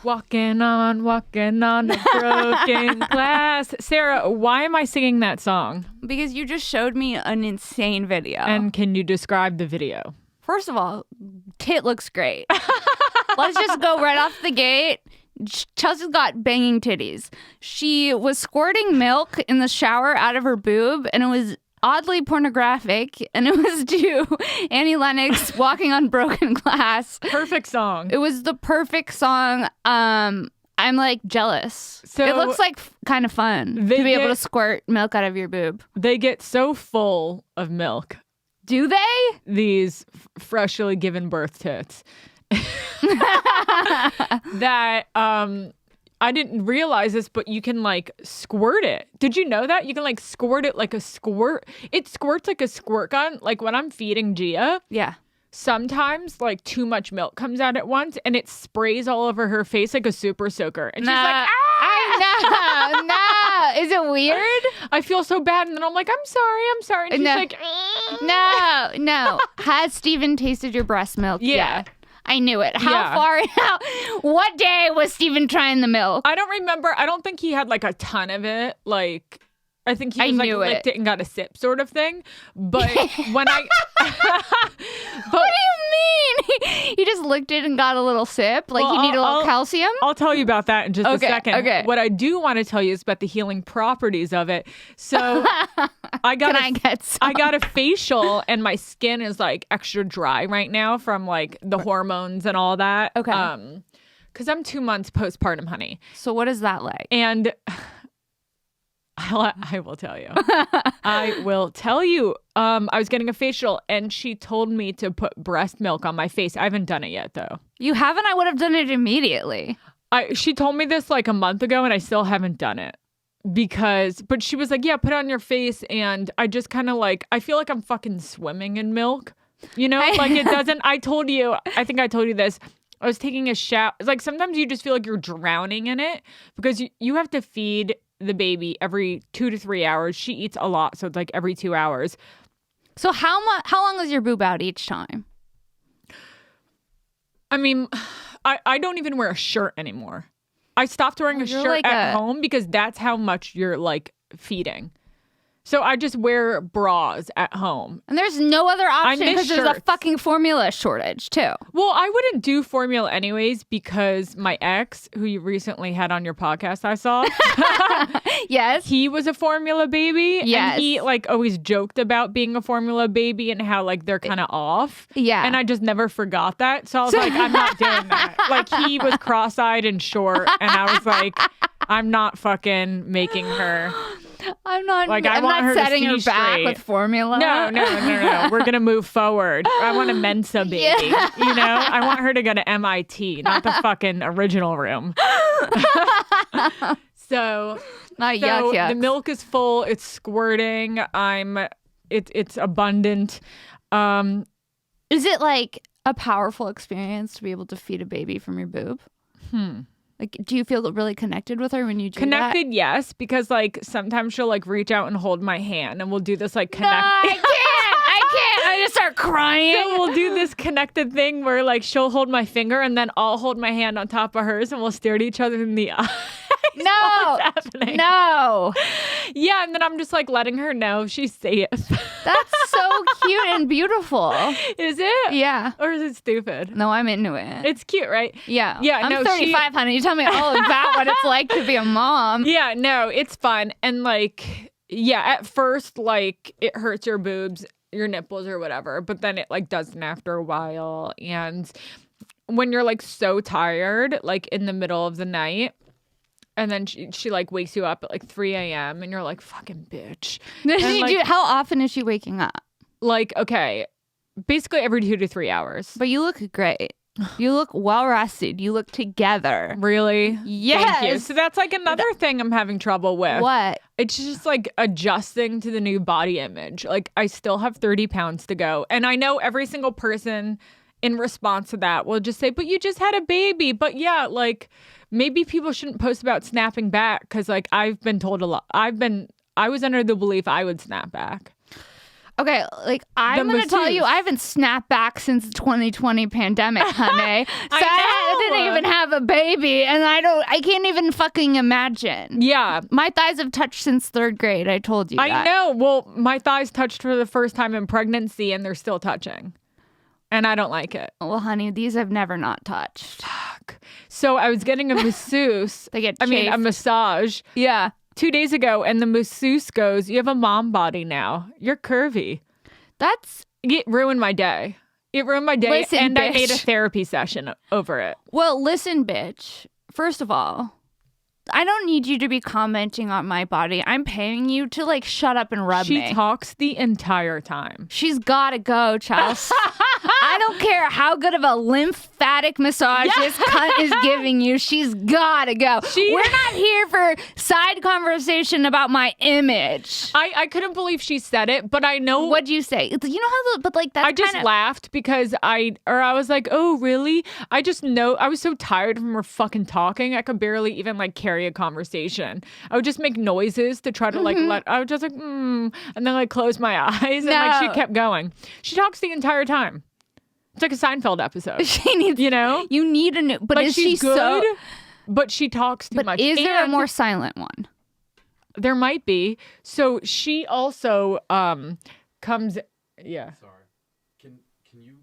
Walking on a broken glass. Sarah, why am I singing that song? Because you just showed me an insane video. And can you describe the video? First of all, tit looks great. Let's just go right off the gate. Chelsea's got banging titties. She was squirting milk in the shower out of her boob, and it was oddly pornographic, and it was to Annie Lennox, Walking on Broken Glass. Perfect song. It was the perfect song. I'm like jealous. So it looks like kind of fun to be able to squirt milk out of your boob. They get so full of milk. Do they? These freshly given birth tits. That I didn't realize this, but you can like squirt it. Did you know that? You can like squirt it like a squirt. It squirts like a squirt gun. Like when I'm feeding Gia. Yeah. Sometimes like too much milk comes out at once and it sprays all over her face like a super soaker. And she's like, ah! No. Is it weird? I feel so bad. And then I'm like, I'm sorry. And she's like, No. Has Steven tasted your breast milk yet? I knew it. What day was Steven trying the milk? I don't remember. I don't think he had like a ton of it. Like, I think he was like licked it and got a sip sort of thing. But when I... What do you mean? He just licked it and got a little sip? Like he needed a little calcium? I'll tell you about that in just a second. Okay. What I do want to tell you is about the healing properties of it. So I got a facial and my skin is like extra dry right now from like the hormones and all that. Okay. Because I'm 2 months postpartum, honey. So what is that like? And... I will tell you. I will tell you. I was getting a facial and she told me to put breast milk on my face. I haven't done it yet though. You haven't? I would have done it immediately. She told me this like a month ago and I still haven't done it. But she was like, yeah, put it on your face. And I just kind of like, I feel like I'm fucking swimming in milk. You know, like it doesn't, I think I told you this. I was taking a shower. It's like sometimes you just feel like you're drowning in it because you have to feed the baby every 2 to 3 hours. She eats a lot, so it's like every 2 hours. So how long is your boob out each time? I mean, I don't even wear a shirt anymore. I stopped wearing a shirt at home because that's how much you're like feeding. So I just wear bras at home. And there's no other option because there's a fucking formula shortage too. Well, I wouldn't do formula anyways because my ex, who you recently had on your podcast, I saw. Yes. He was a formula baby. Yes. And he like always joked about being a formula baby and how like they're kind of off. Yeah. And I just never forgot that. So I was like, I'm not doing that. Like he was cross-eyed and short. And I was like, I'm not fucking making her... I'm not her setting her back straight. with formula. No. We're going to move forward. I want a Mensa baby. Yeah. You know? I want her to go to MIT, not the fucking original room. So yuck. The milk is full. It's squirting. It's abundant. Is it like a powerful experience to be able to feed a baby from your boob? Like, do you feel really connected with her when you do Connected, yes, because like sometimes she'll like reach out and hold my hand, and we'll do this like connect. No, I can't. I just start crying. So we'll do this connected thing where like she'll hold my finger, and then I'll hold my hand on top of hers, and we'll stare at each other in the eye. No. Yeah, and then I'm just like letting her know she's safe. That's so cute and beautiful. Is it? Yeah. Or is it stupid? No, I'm into it. It's cute, right? Yeah. Yeah. I'm 35, honey. You tell me all about what it's like to be a mom. Yeah, no, it's fun. And like, yeah, at first, like it hurts your boobs, your nipples or whatever, but then it like doesn't after a while. And when you're like so tired, like in the middle of the night, and then she like wakes you up at like 3 a.m. and you're like, fucking bitch. How often is she waking up? Like, okay, basically every 2 to 3 hours. But you look great. You look well rested. You look together. Really? Yes. Thank you. So that's like another thing I'm having trouble with. What? It's just like adjusting to the new body image. Like I still have 30 pounds to go. And I know every single person in response to that will just say, but you just had a baby. But yeah, like maybe people shouldn't post about snapping back because like I've been told a lot. I was under the belief I would snap back. Okay, like I'm going to tell you, I haven't snapped back since the 2020 pandemic, honey. So I didn't even have a baby, and I can't even fucking imagine. Yeah. My thighs have touched since 3rd grade, I told you that. I know. Well, my thighs touched for the first time in pregnancy, and they're still touching. And I don't like it. Well, honey, these have never not touched. Fuck. So I was getting a masseuse. A massage. Yeah. 2 days ago, and the masseuse goes, you have a mom body now. You're curvy. It ruined my day. It ruined my day, Listen, and bitch. I made a therapy session over it. Well, listen, bitch. First of all, I don't need you to be commenting on my body. I'm paying you to like shut up and rub me. She talks the entire time. She's gotta go, Chels. I don't care how good of a lymphatic massage this cunt is giving you. She's gotta go. We're not here for side conversation about my image. I couldn't believe she said it, but I know. What'd you say? You know how but like that's I just laughed because I was like, oh, really? I just know I was so tired from her fucking talking. I could barely even like carry a conversation. I would just make noises to try to like I would just like, and then like close my eyes and like she kept going. She talks the entire time. It's like a Seinfeld episode. She needs, you know? You need a new, but like is she's she good, so, but she talks too much. Is there a more silent one? There might be. So she also comes, yeah. Sorry. Can you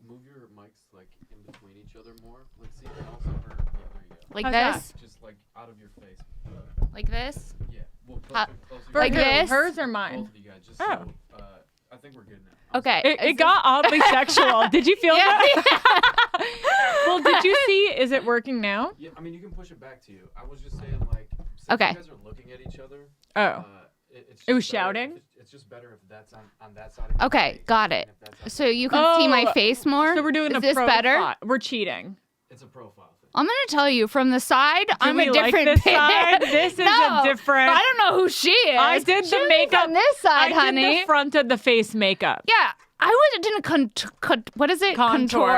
move your mics like in between each other more? Like see, and also her. Yeah, there you go. Like how's this? Just like out of your face. Like this? Yeah. Well, closer. Like this? Hers or mine? Both of you guys. Just Oh. so, I think we're good now. Okay. It got oddly sexual. Did you feel that? Well, did you see? Is it working now? Yeah, I mean, you can push it back to you. I was just saying, like, since Okay. you guys are looking at each other. Oh. It's It was just better shouting? It's just better if that's on that side of your Okay, face got than it. if that's on So the you other. can see my face more? So we're doing Is a this profile. better? We're cheating. It's a profile thing. I'm going to tell you, from the side, I'm we a like different this bitch. side? This is No, a different. I don't know who she is. I did She the was makeup on this side, I honey. did the front of the face makeup. Yeah, didn't what is it? Contour.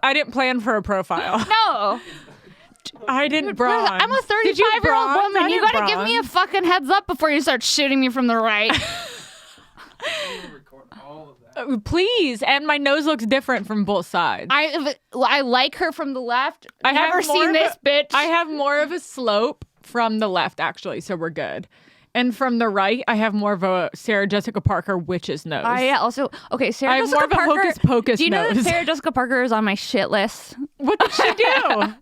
I didn't plan for a profile. No. I didn't bronze. I'm a Did you 35-year-old bronze? woman. I You didn't got to give me a bronze. fucking heads up before you start shooting me from the right. I'm gonna record all of that. Please. And my nose looks different from both sides. I like her from the left. I have Never more seen of this bitch. I have more of a slope from the left, actually, so we're good. And from the right, I have more of a Sarah Jessica Parker witch's nose. I also Sarah I have Jessica more of a Parker. hocus pocus Do you know that nose. Sarah Jessica Parker is on my shit list? What did she do?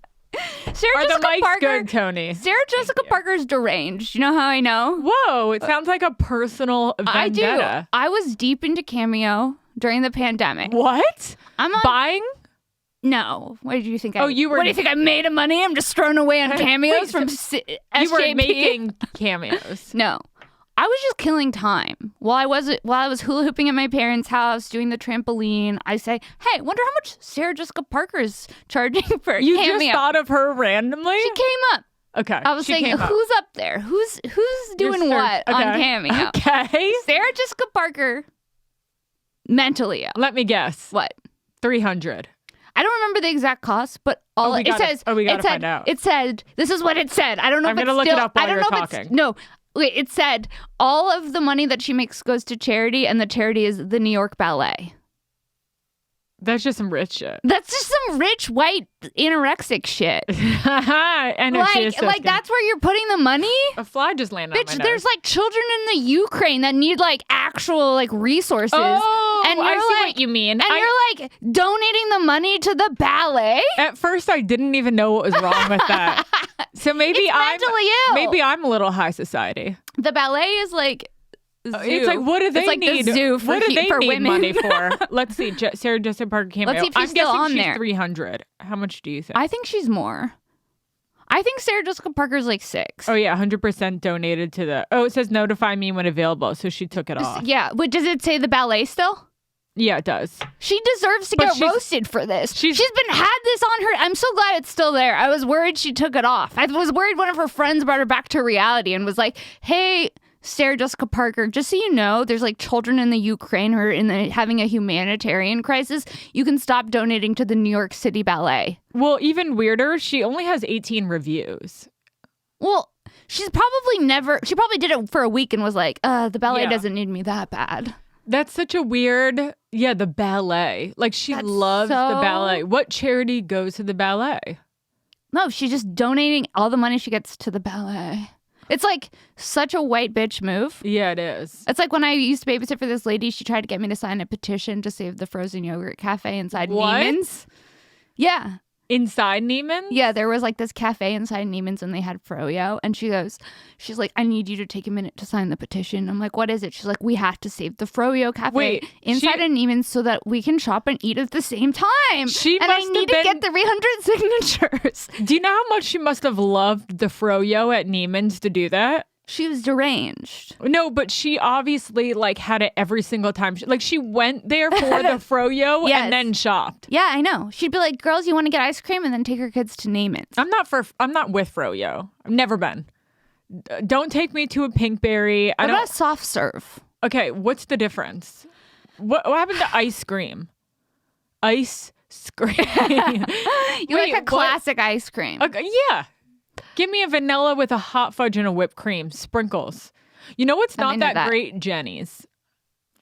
Sarah Are the Jessica mics Parker. good, Tony? Sarah Jessica Parker's deranged. You know how I know? Whoa, it sounds like a personal vendetta. I do. I was deep into Cameo during the pandemic. What? I'm on. Buying? No. What did you think? Oh, you were- What do you think? I made of money? I'm just throwing away on cameos Wait, from You were SJP? making cameos. No. I was just killing time while I was hula hooping at my parents' house doing the trampoline. I say, "Hey, wonder how much Sarah Jessica Parker is charging for a You cameo." just thought of her randomly? She came up. Okay. I was she saying, came up. who's up there? Who's doing Your what search- on okay. Cameo? Okay. Sarah Jessica Parker, mentally ill. Let me guess. What? 300. I don't remember the exact cost, but all we it gotta- says. we gotta it said, find out. It said, this is what it said. I don't know I'm if it's gonna look still, it up while I don't you're know if talking. no. Wait, it said all of the money that she makes goes to charity, and the charity is the New York Ballet. That's just some rich shit. That's just some rich white anorexic shit. And like that's where you're putting the money. a fly just landed Bitch, on my there's nose. like children in the Ukraine that need like actual like resources. Oh, and you're I see like, what you mean. And you're like donating the money to the ballet. At first, I didn't even know what was wrong with that. So maybe It's mentally ill. Maybe I'm a little high society. The ballet is like zoo. It's like, what do they it's like need? The zoo for, what do they for need women. money for? Let's see. Sarah Jessica Parker came Let's out. see if she's I'm still guessing on she's there. 300. How much do you think? I think she's more. I think Sarah Jessica Parker's like 6. Oh yeah, 100% donated to the. Oh, it says notify me when available, so she took it off. Yeah, but does it say the ballet still? Yeah, it does. She deserves to But get she's- roasted for this. she's- She's been had this on her. I'm so glad it's still there. I was worried she took it off. I was worried one of her friends brought her back to reality and was like, "Hey, Sarah Jessica Parker, just so you know, there's like children in the Ukraine who are having a humanitarian crisis. You can stop donating to the New York City Ballet. Well, even weirder, she only has 18 reviews. Well, she probably did it for a week and was like, the ballet doesn't need me that bad. That's such a weird, the ballet. Like, she loves the ballet. What charity goes to the ballet? No, she's just donating all the money she gets to the ballet. It's like such a white bitch move. Yeah, it is. It's like when I used to babysit for this lady, she tried to get me to sign a petition to save the frozen yogurt cafe inside Neiman's. Yeah. Inside Neiman's? Yeah, there was like this cafe inside Neiman's and they had froyo. And she's like, I need you to take a minute to sign the petition. I'm like, what is it? She's like, we have to save the froyo cafe inside a Neiman's so that we can shop and eat at the same time. I need to get the 300 signatures. Do you know how much she must have loved the froyo at Neiman's to do that? She was deranged. No, but she obviously like had it every single time. She went there for the froyo and then shopped. Yeah, I know. She'd be like, girls, you want to get ice cream? And then take her kids to Neiman's. I'm not with froyo. I've never been. Don't take me to a Pinkberry. What about soft serve? Okay, what's the difference? What happened to ice cream? Ice cream. You like a classic ice cream. Okay, yeah. Give me a vanilla with a hot fudge and a whipped cream. Sprinkles. You know what's not that great? Jenny's.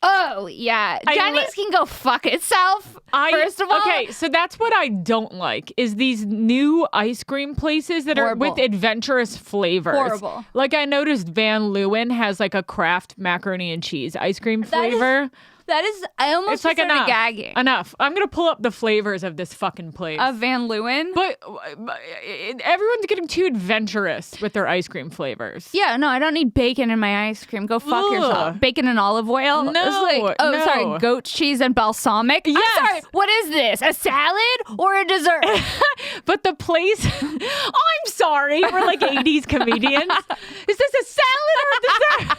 Oh, yeah. Jenny's can go fuck itself, first of all. Okay, so that's what I don't like, is these new ice cream places that are with adventurous flavors. Horrible. Like, I noticed Van Leeuwen has like a Kraft macaroni and cheese ice cream flavor. I almost started gagging. Enough. I'm going to pull up the flavors of this fucking place. Of Van Leeuwen? But everyone's getting too adventurous with their ice cream flavors. Yeah, no, I don't need bacon in my ice cream. Go fuck yourself. Bacon and olive oil? No. Sorry, goat cheese and balsamic? Yes. I'm sorry, what is this? A salad or a dessert? But the place... I'm sorry. We're like 80s comedians. Is this a salad or a dessert?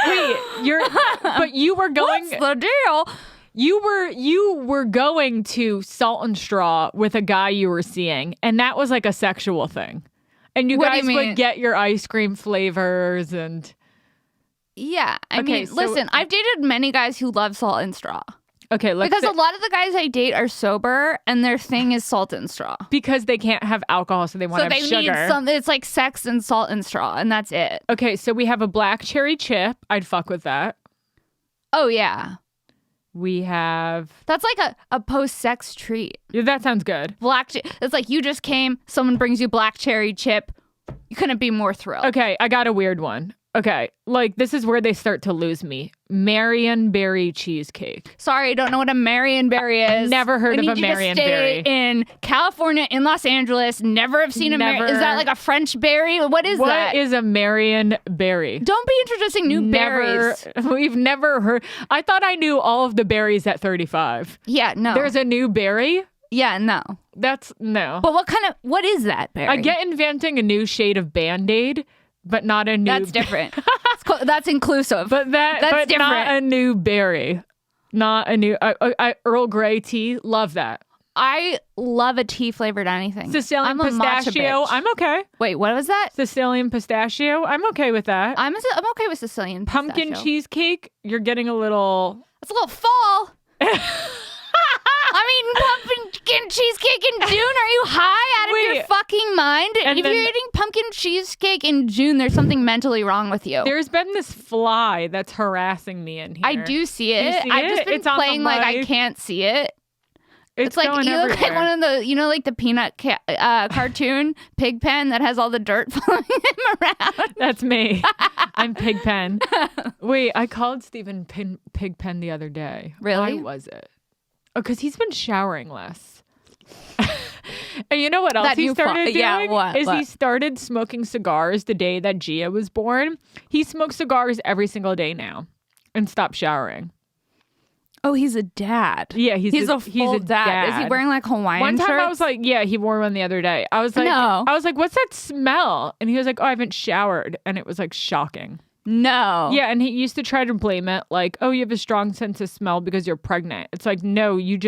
Wait, you were going... What's the deal? You were going to Salt and Straw with a guy you were seeing, and that was like a sexual thing. And you guys would get your ice cream flavors and... Yeah, I mean, listen, I've dated many guys who love Salt and Straw. Okay, because a lot of the guys I date are sober, and their thing is Salt and Straw. Because they can't have alcohol, so they want to have sugar. It's like sex and Salt and Straw, and that's it. Okay, so we have a black cherry chip. I'd fuck with that. Oh, yeah. We have... That's like a post-sex treat. Yeah, that sounds good. It's like you just came, someone brings you black cherry chip. You couldn't be more thrilled. Okay, I got a weird one. Okay, like this is where they start to lose me. Marionberry cheesecake. Sorry, I don't know what a Marionberry is. Never heard of a Marionberry. In California, in Los Angeles, never have seen a Marionberry. Is that like a French berry? What is that? What is a Marionberry? Don't be introducing new berries. We've never heard. I thought I knew all of the berries at 35. Yeah, no. There's a new berry? Yeah, no. That's no. But what is that berry? I get inventing a new shade of Band-Aid. But not a new... That's different. That's inclusive. That's different. Not a new berry. Not a new... Earl Grey tea. Love that. I love a tea flavored anything. Sicilian pistachio. I'm okay. Wait, what was that? Sicilian pistachio. I'm okay with that. I'm okay with Sicilian pistachio. Pumpkin cheesecake. You're getting a little... That's a little fall. I'm eating pumpkin cheesecake in June. Are you high out of your fucking mind? If you're eating pumpkin cheesecake in June, there's something mentally wrong with you. There's been this fly that's harassing me in here. I do see it. I've just been playing like I can't see it. It's like you look like one of the, like the Peanut cartoon, Pigpen, that has all the dirt following him around. That's me. I'm Pigpen. Wait, I called Stephen Pigpen the other day. Really? Why was it? Oh, because he's been showering less. And you know what else he started doing? Yeah, what? He started smoking cigars the day that Gia was born. He smokes cigars every single day now and stopped showering. Oh, he's a dad. Yeah, he's a full dad. Is he wearing like Hawaiian shirts? One time I was like, yeah, he wore one the other day. I was like, what's that smell? And he was like, oh, I haven't showered. And it was like shocking. No. Yeah, and he used to try to blame it like, oh, you have a strong sense of smell because you're pregnant. It's like, no, you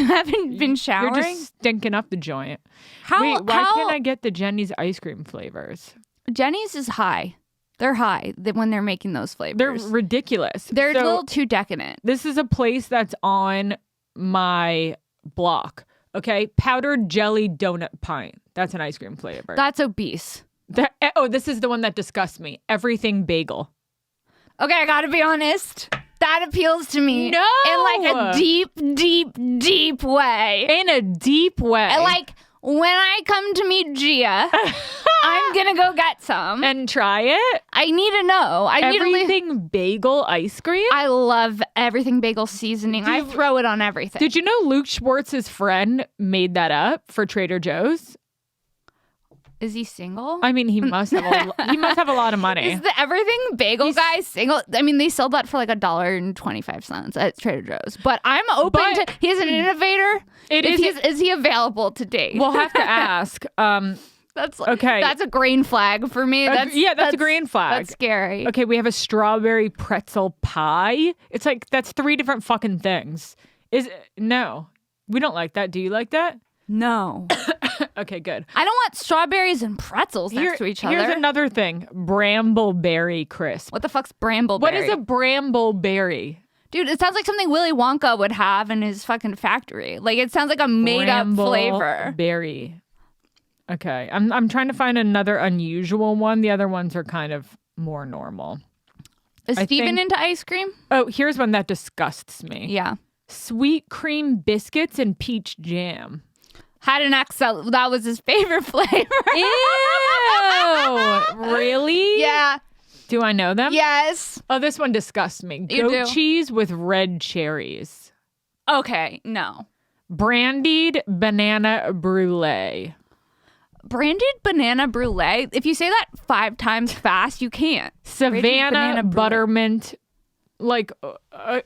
haven't been showering? You're just stinking up the joint. Why can't I get the Jenny's ice cream flavors? Jenny's is high. They're high when they're making those flavors. They're ridiculous. They're a So, little too decadent. this is a place that's on my block. Okay. Powdered jelly donut pint. That's an ice cream flavor. That's obese. This is the one that disgusts me. Everything bagel. Okay, I gotta be honest. That appeals to me. No! In like a deep, deep, deep way. In a deep way. And like when I come to meet Gia, I'm gonna go get some. And try it. I need to know. Everything bagel ice cream. I love everything bagel seasoning. I throw it on everything. Did you know Luke Schwartz's friend made that up for Trader Joe's? Is he single? I mean, he must have a lot of money. Is the everything bagel guy single? I mean, they sell that for like $1.25 at Trader Joe's. But I'm open to. He's an innovator. Is he available to date? We'll have to ask. That's okay. That's a green flag for me. That's a green flag. That's scary. Okay, we have a strawberry pretzel pie. It's like that's 3 different fucking things. No, we don't like that. Do you like that? No. Okay, good. I don't want strawberries and pretzels next to each other. Here's another thing. Brambleberry crisp. What the fuck's brambleberry? What is a brambleberry? Dude, it sounds like something Willy Wonka would have in his fucking factory. Like, it sounds like a made-up flavor. Berry. Okay. I'm trying to find another unusual one. The other ones are kind of more normal. Is Steven into ice cream? Oh, here's one that disgusts me. Yeah. Sweet cream biscuits and peach jam. Had an ex that was his favorite flavor. Ew! Really? Yeah. Do I know them? Yes. Oh, this one disgusts me. You Goat do? cheese with red cherries. Okay, no. Brandied banana brulee. Brandied banana brulee. If you say that 5 times fast, you can't. Savannah buttermint. Like,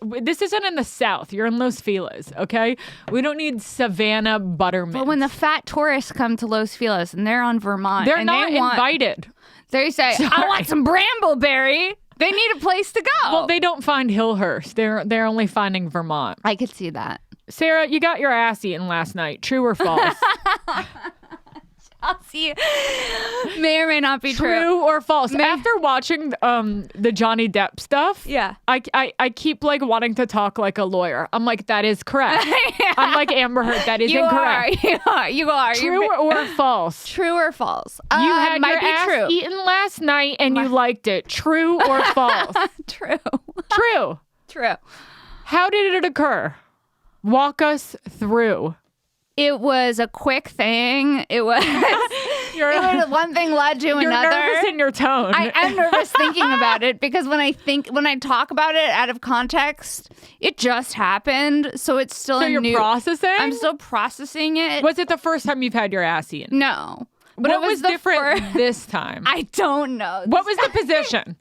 this isn't in the South. You're in Los Feliz, okay? We don't need Savannah buttermint. But when the fat tourists come to Los Feliz and they're on Vermont, they're and not invited. They say, I want some brambleberry. They need a place to go. Well, they don't find Hillhurst. They're only finding Vermont. I could see that. Sarah, you got your ass eaten last night. True or false? I'll see. May or may not be true. True or false? After watching the Johnny Depp stuff, yeah, I keep like wanting to talk like a lawyer. I'm like, that is correct. Yeah. I'm like Amber Heard. That is incorrect. You are. True or false? True or false? You had might your be ass true. eaten last night and you liked it. True or false? True. True. True. How did it occur? Walk us through. It was a quick thing. It was one thing led to another. You're nervous in your tone. I am nervous thinking about it because when I talk about it out of context, it just happened. So it's still you're processing? I'm still processing it. Was it the first time you've had your ass eaten? No. But what was different this time? I don't know. What was the position?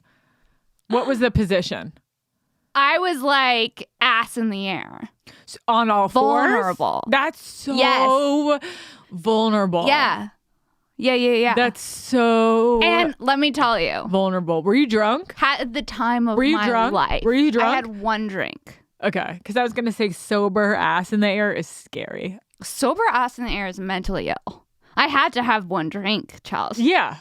What was the position? I was like ass in the air. On all fours? Vulnerable. That's so vulnerable. Yeah. Yeah. That's so And let me tell you. vulnerable. Were you drunk? At the time of Were you my drunk? life. Were you drunk? I had 1 drink. Okay. Because I was going to say sober ass in the air is scary. Sober ass in the air is mentally ill. I had to have 1 drink, Charles. Yeah.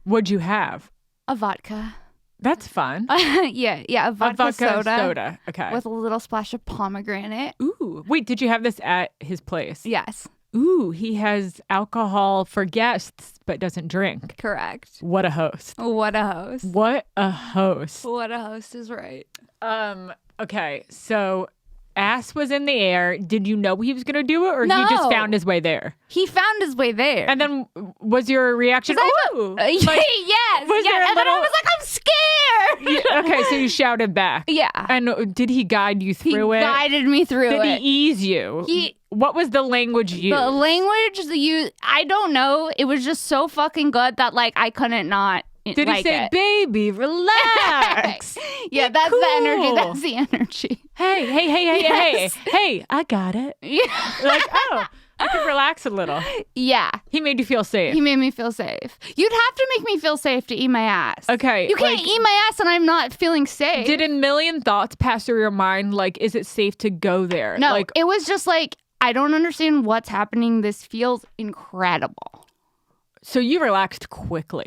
What'd you have? A vodka. That's fun. Yeah, a vodka soda. Okay. With a little splash of pomegranate. Ooh. Wait, did you have this at his place? Yes. Ooh, he has alcohol for guests but doesn't drink. Correct. What a host. What a host. What a host. What a host is right. Okay, so ass was in the air. Did you know he was going to do it or No. he just found his way there? He found his way there. And then was your reaction, ooh? Yes. Was there a and then I little- was like, I'm scared. Okay, so you shouted back. Yeah. And did he guide you through it? He guided me through Did it. he ease you? What was the language used? The language used, I don't know. It was just so fucking good that like I couldn't not Did like he say, it. baby, relax? Yeah, that's cool. the energy. That's the energy. Hey, Yes. hey, I got it. Yeah. Like, oh, I could relax a little. Yeah. He made you feel safe. He made me feel safe. You'd have to make me feel safe to eat my ass. Okay. You can't eat my ass and I'm not feeling safe. Did a million thoughts pass through your mind? Like, is it safe to go there? No, Like, it was just like, I don't understand what's happening. This feels incredible. so you relaxed quickly.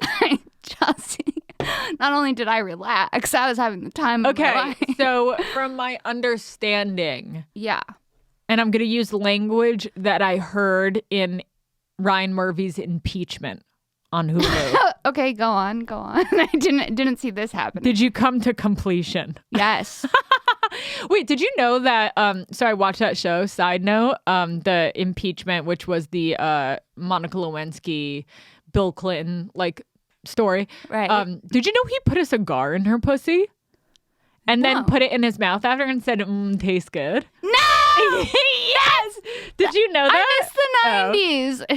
Not only did I relax, I was having the time of my Okay, life. so from my understanding, Yeah. and I'm going to use language that I heard in Ryan Murphy's impeachment on Hulu. Okay, go on. I didn't see this happen. Did you come to completion? Yes. Wait, did you know that? So I watched that show. Side note, the impeachment, which was the Monica Lewinsky, Bill Clinton story. Right. Did you know he put a cigar in her pussy, and then No. put it in his mouth after and said, "Tastes good." No! Yes. Did you know that? I miss the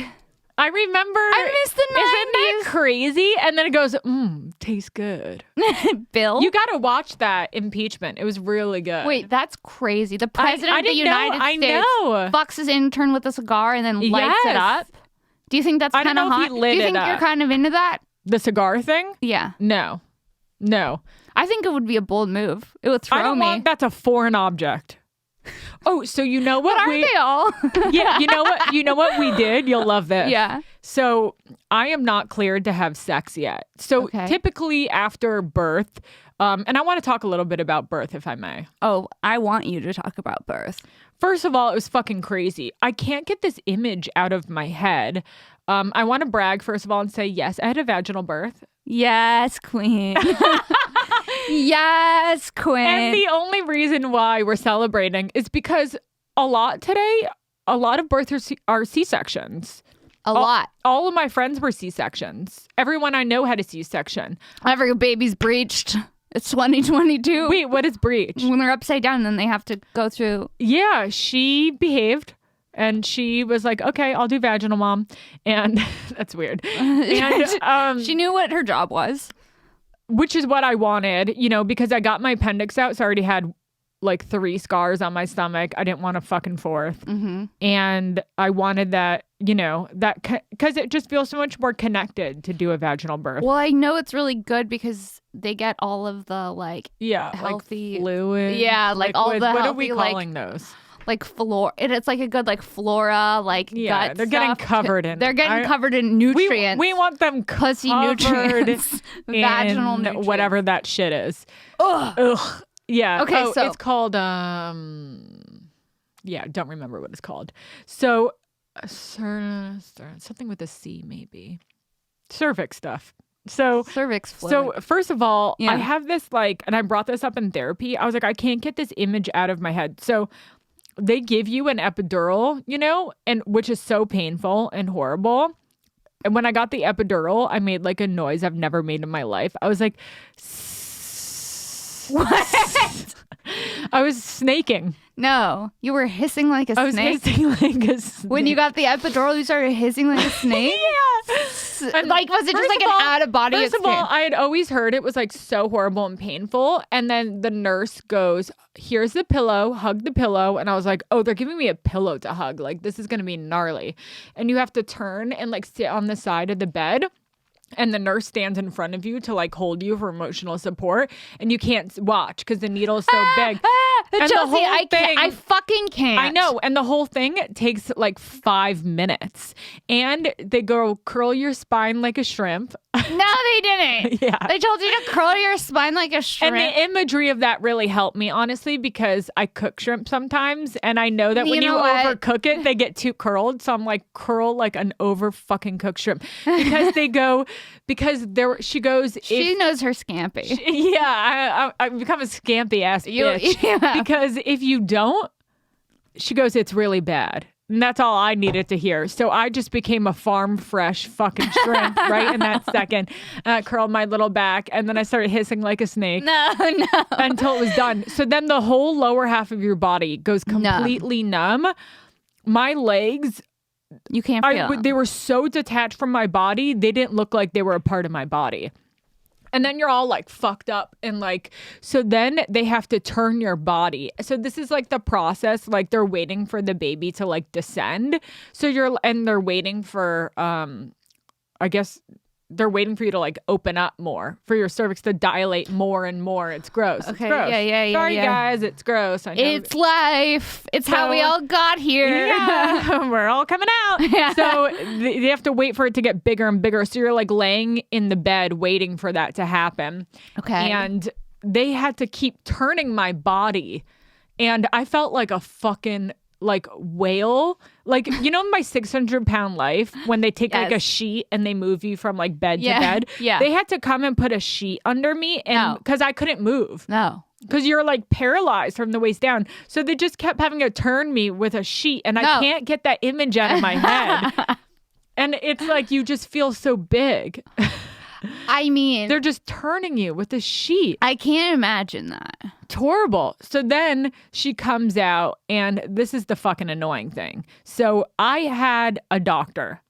90s. I remember. I miss the 90s. Isn't that crazy? And then it goes, tastes good. Bill? You got to watch that impeachment. It was really good. Wait, that's crazy. The president I of the didn't know. United I States know. fucks his intern with a cigar and then lights it Yes. up. Do you think that's I don't kind of know if hot? he lit Do you it think you're up. kind of into that? The cigar thing? Yeah. No. I think it would be a bold move. It would throw I don't me. want that's a foreign object. Oh, so you know what But aren't they all? Yeah, you know what? You know what we did? You'll love this. Yeah. So I am not cleared to have sex yet. So Okay. typically after birth, and I want to talk a little bit about birth, if I may. Oh, I want you to talk about birth. First of all, it was fucking crazy. I can't get this image out of my head. I want to brag, first of all, and say, yes, I had a vaginal birth. Yes, queen. Yes, queen. And the only reason why we're celebrating is because a lot of births are C-sections. a lot. All of my friends were C-sections. Everyone I know had a C-section. Every baby's breached. It's 2022. Wait, what is breech? When they're upside down, then they have to go through. Yeah, she behaved. And she was like, okay, I'll do vaginal, mom. And that's weird. And, She knew what her job was. which is what I wanted, because I got my appendix out. So I already had 3 scars on my stomach. I didn't want a fucking fourth. Mm-hmm. And I wanted that, because it just feels so much more connected to do a vaginal birth. Well, I know it's really good because they get all of the Yeah. healthy fluid. Yeah, all the What healthy, are we calling those? flora. It's a good flora, Yeah, gut they're getting stuff. covered in. They're getting covered in nutrients. We want them pussy covered nutrients, vaginal in nutrients, whatever that shit is. Ugh. Ugh. Yeah. Okay, so- it's called yeah, don't remember what it's called. So something with a C maybe. Cervix stuff. So Cervix fluid. So first of all, Yeah. I have this and I brought this up in therapy. I was like, I can't get this image out of my head. So they give you an epidural, and which is so painful and horrible. And when I got the epidural, I made a noise I've never made in my life. I was like, What? I was snaking. No, you were hissing like a I was snake. hissing like a snake. When you got the epidural, you started hissing like a snake. Yeah. And Was it just first an of all- out of body First experience? of all, I had always heard it was so horrible and painful. And then the nurse goes, here's the pillow, hug the pillow. And I was like, oh, they're giving me a pillow to hug. This is going to be gnarly. And you have to turn and sit on the side of the bed. And the nurse stands in front of you to hold you for emotional support. And you can't watch because the needle is so big. And the Chelsea, whole I can't. thing- I fucking can't. I know. And the whole thing takes 5 minutes. And they go curl your spine like a shrimp. No, they didn't. Yeah. They told you to curl your spine like a shrimp. And the imagery of that really helped me, honestly, because I cook shrimp sometimes. And I know that You when you know what? overcook it, they get too curled. So I'm curl like an over fucking cooked shrimp. She goes, She knows her scampi. yeah, I become a scampy ass bitch. Yeah. Because if you don't, she goes, it's really bad. And that's all I needed to hear. So I just became a farm fresh fucking shrimp right in that second. And I curled my little back and then I started hissing like a snake No. until it was done. So then the whole lower half of your body goes completely numb. My legs, You can't feel them. they were so detached from my body, they didn't look like they were a part of my body. And then you're all fucked up and so then they have to turn your body. So this is the process, they're waiting for the baby to descend. So they're waiting for, I guess they're waiting for you to like open up more, for your cervix to dilate more and more. It's gross. Okay, It's gross. yeah. Sorry, guys, it's gross. I know. It's life. It's how we all got here. Yeah, we're all coming out. Yeah. So they have to wait for it to get bigger and bigger. So you're like laying in the bed waiting for that to happen. Okay. And they had to keep turning my body. And I felt like a fucking like whale. Like, you know, in My 600-Pound Life, when they take like a sheet and they move you from like bed to bed. Yeah. They had to come and put a sheet under me, and because I couldn't move. No. Because you're like paralyzed from the waist down. So they just kept having to turn me with a sheet, and I can't get that image out of my head. And it's like you just feel so big. I mean, They're just turning you with a sheet. I can't imagine that. It's horrible. So then she comes out, and this is the fucking annoying thing. So I had a doctor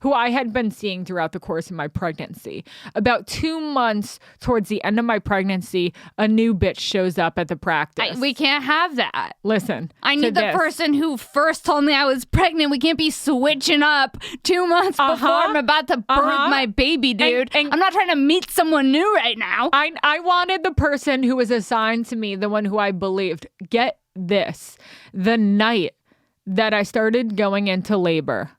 who I had been seeing throughout the course of my pregnancy. About 2 months towards the end of my pregnancy, a new bitch shows up at the practice. We can't have that. Listen, I need the person who first told me I was pregnant. We can't be switching up 2 months before I'm about to birth my baby, dude. And I'm not trying to meet someone new right now. I wanted the person who was assigned to me, the one who I believed. Get this. The night that I started going into labor,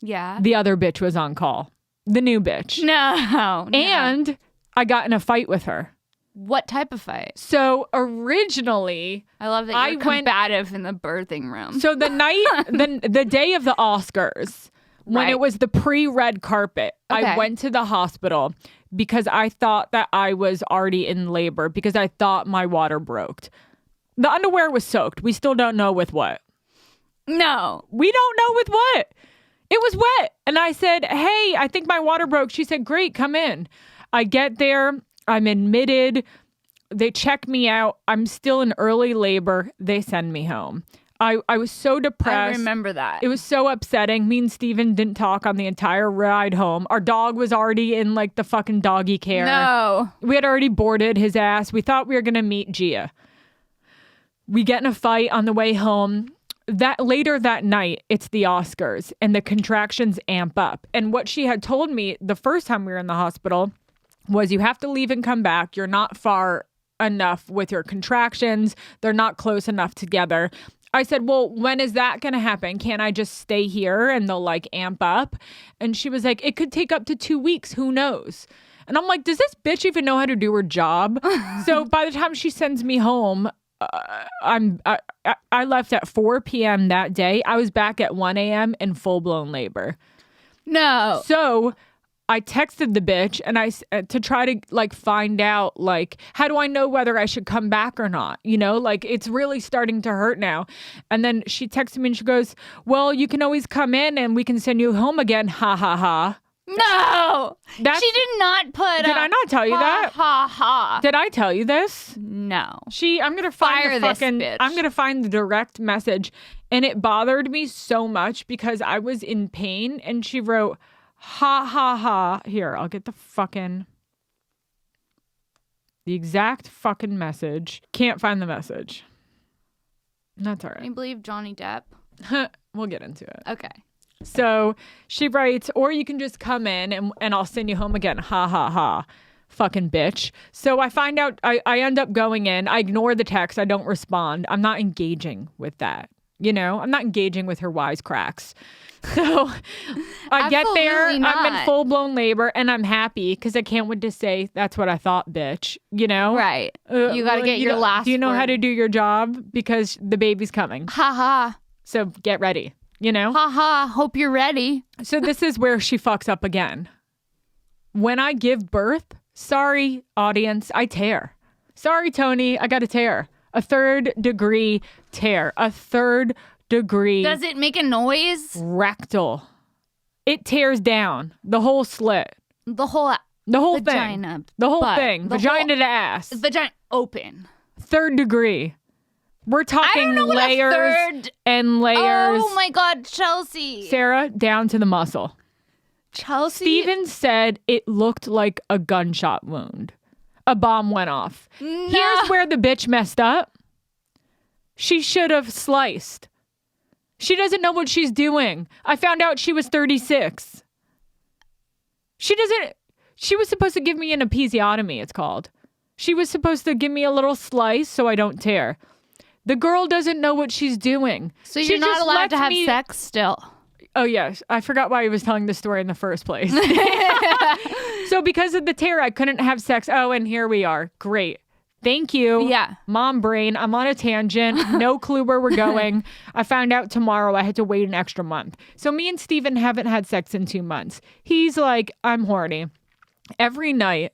Yeah. the other bitch was on call. The new bitch. No. And I got in a fight with her. What type of fight? So originally, I love that you're combative in the birthing room. so the night, the day of the Oscars, when it was the pre-red carpet, I went to the hospital because I thought that I was already in labor because I thought my water broke. The underwear was soaked. We still don't know with what. No. We don't know with what. It was wet. And I said, hey, I think my water broke. She said, great, come in. I get there. I'm admitted. They check me out. I'm still in early labor. They send me home. I was so depressed. I remember that. It was so upsetting. Me and Steven didn't talk on the entire ride home. Our dog was already in like the fucking doggy care. No. We had already boarded his ass. We thought we were going to meet Gia. We get in a fight on the way home. That later that night, it's the Oscars and the contractions amp up. And what she had told me the first time we were in the hospital was you have to leave and come back. You're not far enough with your contractions. They're not close enough together. I said, well, when is that going to happen? Can't I just stay here and they'll like amp up? And she was like, it could take up to 2 weeks. Who knows? And I'm like, does this bitch even know how to do her job? So by the time she sends me home, I left at 4 p.m. that day. I was back at 1 a.m. in full-blown labor. No. So I texted the bitch and to try to like find out like how do I know whether I should come back or not? You know, like it's really starting to hurt now. And then she texted me and she goes, "Well, you can always come in and we can send you home again." Ha ha ha. No, she did not put. Did I not tell you that? Ha ha. Did I tell you this? No. I'm gonna find this bitch. I'm gonna find the direct message, and it bothered me so much because I was in pain, and she wrote, "Ha ha ha." Here, I'll get the exact fucking message. Can't find the message. That's all Can you right. believe Johnny Depp? We'll get into it. Okay. So she writes, or you can just come in and I'll send you home again. Ha ha ha. Fucking bitch. So I find out, I end up going in. I ignore the text. I don't respond. I'm not engaging with that. You know, I'm not engaging with her wisecracks. So I get there. Absolutely not. I'm in full blown labor and I'm happy because I can't wait to say, that's what I thought, bitch. You know? Right. You got to get your last Do you know word. how to do your job? Because the baby's coming. Ha ha. So get ready. You know? Ha ha. Hope you're ready. So this is where she fucks up again. When I give birth, sorry, audience, I tear. Sorry, Tony, I got a tear. A 3rd degree tear. A 3rd degree. Does it make a noise? Rectal. It tears down. The whole slit. The whole vagina, thing. The whole butt, thing. Vagina to ass. Vagina open. 3rd degree. We're talking I don't know what layers a 3rd... and layers. Oh my God, Chelsea. Sarah, down to the muscle. Chelsea. Steven said it looked like a gunshot wound. A bomb went off. No. Here's where the bitch messed up. She should have sliced. She doesn't know what she's doing. I found out she was 36. She doesn't. She was supposed to give me an episiotomy, it's called. She was supposed to give me a little slice so I don't tear. The girl doesn't know what she's doing. So She you're not just allowed left to have me- sex still. Oh, yes. I forgot why I was telling the story in the first place. So because of the tear, I couldn't have sex. Oh, and here we are. Great. Thank you. Yeah. Mom brain. I'm on a tangent. No clue where we're going. I found out tomorrow I had to wait an extra month. So me and Steven haven't had sex in 2 months. He's like, I'm horny. Every night,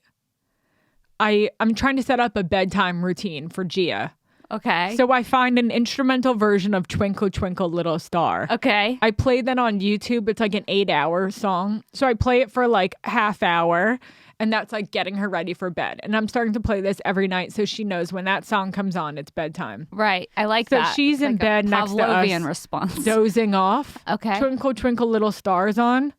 I'm trying to set up a bedtime routine for Gia. Okay. So I find an instrumental version of Twinkle Twinkle Little Star. Okay. I play that on YouTube. It's like an 8-hour song. So I play it for like half hour. And that's like getting her ready for bed. And I'm starting to play this every night so she knows when that song comes on, it's bedtime. Right. I like So that. she's It's in like bed a next to Pavlovian us, response. dozing off. Okay. Twinkle, twinkle, little stars on.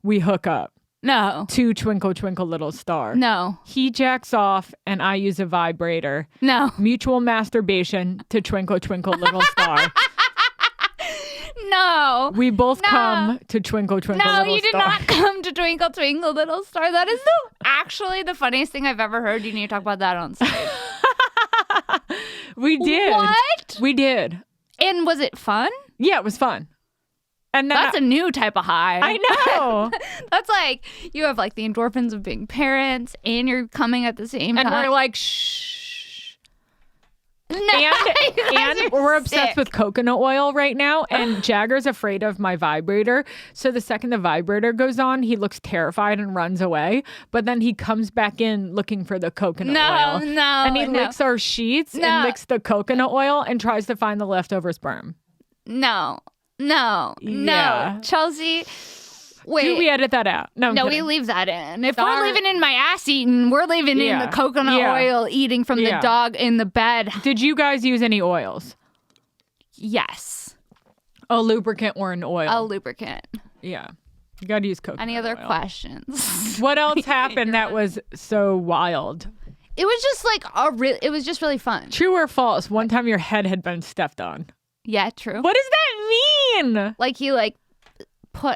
We hook up No. to Twinkle, Twinkle, Little Star. No. He jacks off and I use a vibrator. No. Mutual masturbation to Twinkle, Twinkle, Little Star. No. We both No. come to Twinkle, Twinkle, No, Little you did Star. not come to Twinkle Twinkle Little Star. That is actually the funniest thing I've ever heard. You need to talk about that on stage. We did. What? We did. And was it fun? Yeah, it was fun. And then That's a new type of high. I know. That's like you have like the endorphins of being parents and you're coming at the same And time. we're like, shh. No, you guys And are we're obsessed sick. with coconut oil right now. And Jagger's afraid of my vibrator. So the second the vibrator goes on, he looks terrified and runs away. But then he comes back in looking for the coconut oil. No, And he no. licks our sheets No. and licks the coconut oil and tries to find the leftover sperm. No. Yeah. Chelsea, wait. Do we edit that out? No, I'm No, kidding. we leave that in. If Sorry. we're leaving in my ass eating, we're leaving in Yeah. the coconut Yeah. oil eating from the Yeah. dog in the bed. Did you guys use any oils? Yes. A lubricant or an oil? A lubricant. Yeah. You got to use coconut Any other oil. questions? What else happened that was so wild? It was just like it was just really fun. True or false? One time your head had been stepped on. Yeah, true. What does that mean? Like he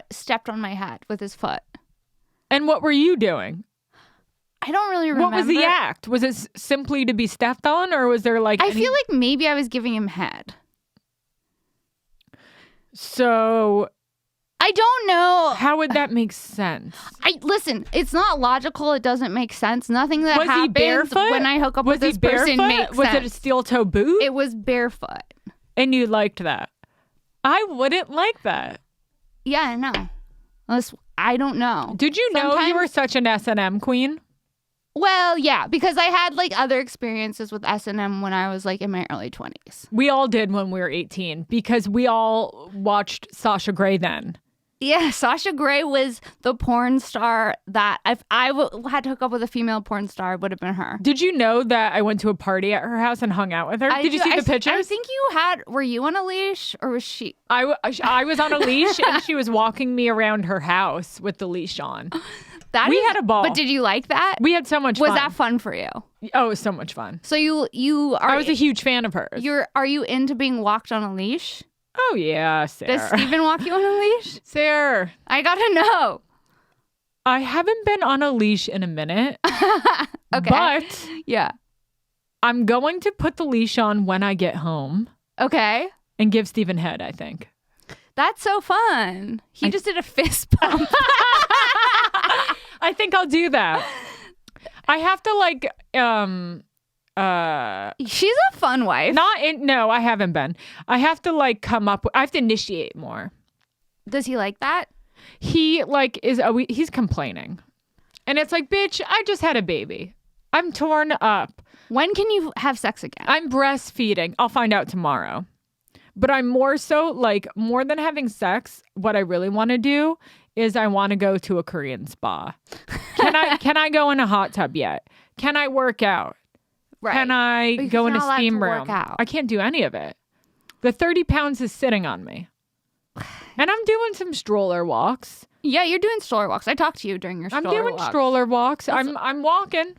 stepped on my head with his foot. And what were you doing? I don't really remember. What was the act? Was it simply to be stepped on, or was there like? I feel like maybe I was giving him head. So. I don't know. How would that make sense? Listen, it's not logical. It doesn't make sense. Nothing that Was he happens barefoot? when I hook up Was with this he person barefoot? makes Was sense. it a steel toe boot? It was barefoot. And you liked that? I wouldn't like that. Yeah, no. I don't know. Did you know you Sometimes- were such an S&M queen? Well, yeah, because I had like other experiences with S&M when I was like in my early 20s. We all did when we were 18 because we all watched Sasha Grey then. Yeah, Sasha Grey was the porn star that if had to hook up with a female porn star, it would have been her. Did you know that I went to a party at her house and hung out with her? Did you see the pictures? I think were you on a leash or was she? I was on a leash and she was walking me around her house with the leash on. We had a ball. But did you like that? We had so much fun. Was that fun for you? Oh, it was so much fun. So you are I was a huge fan of hers. Are you into being walked on a leash? Oh, yeah, Sarah. Does Steven walk you on a leash? Sarah. I gotta know. I haven't been on a leash in a minute. Okay. But Yeah. I'm going to put the leash on when I get home Okay. and give Steven head, I think. That's so fun. He just did a fist pump. I think I'll do that. I have to She's a fun wife. No, I haven't been. I have to I have to initiate more. Does he like that? He he's complaining. And it's like, bitch, I just had a baby. I'm torn up. When can you have sex again? I'm breastfeeding. I'll find out tomorrow. But I'm more so more than having sex, what I really want to do is I want to go to a Korean spa. Can I go in a hot tub yet? Can I work out? Right. Can I Because go you're in a not allowed steam to room? work out. I can't do any of it. The 30 pounds is sitting on me. And I'm doing some stroller walks. Yeah, you're doing stroller walks. I talked to you during your I'm stroller doing walks. stroller walks. I'm walking.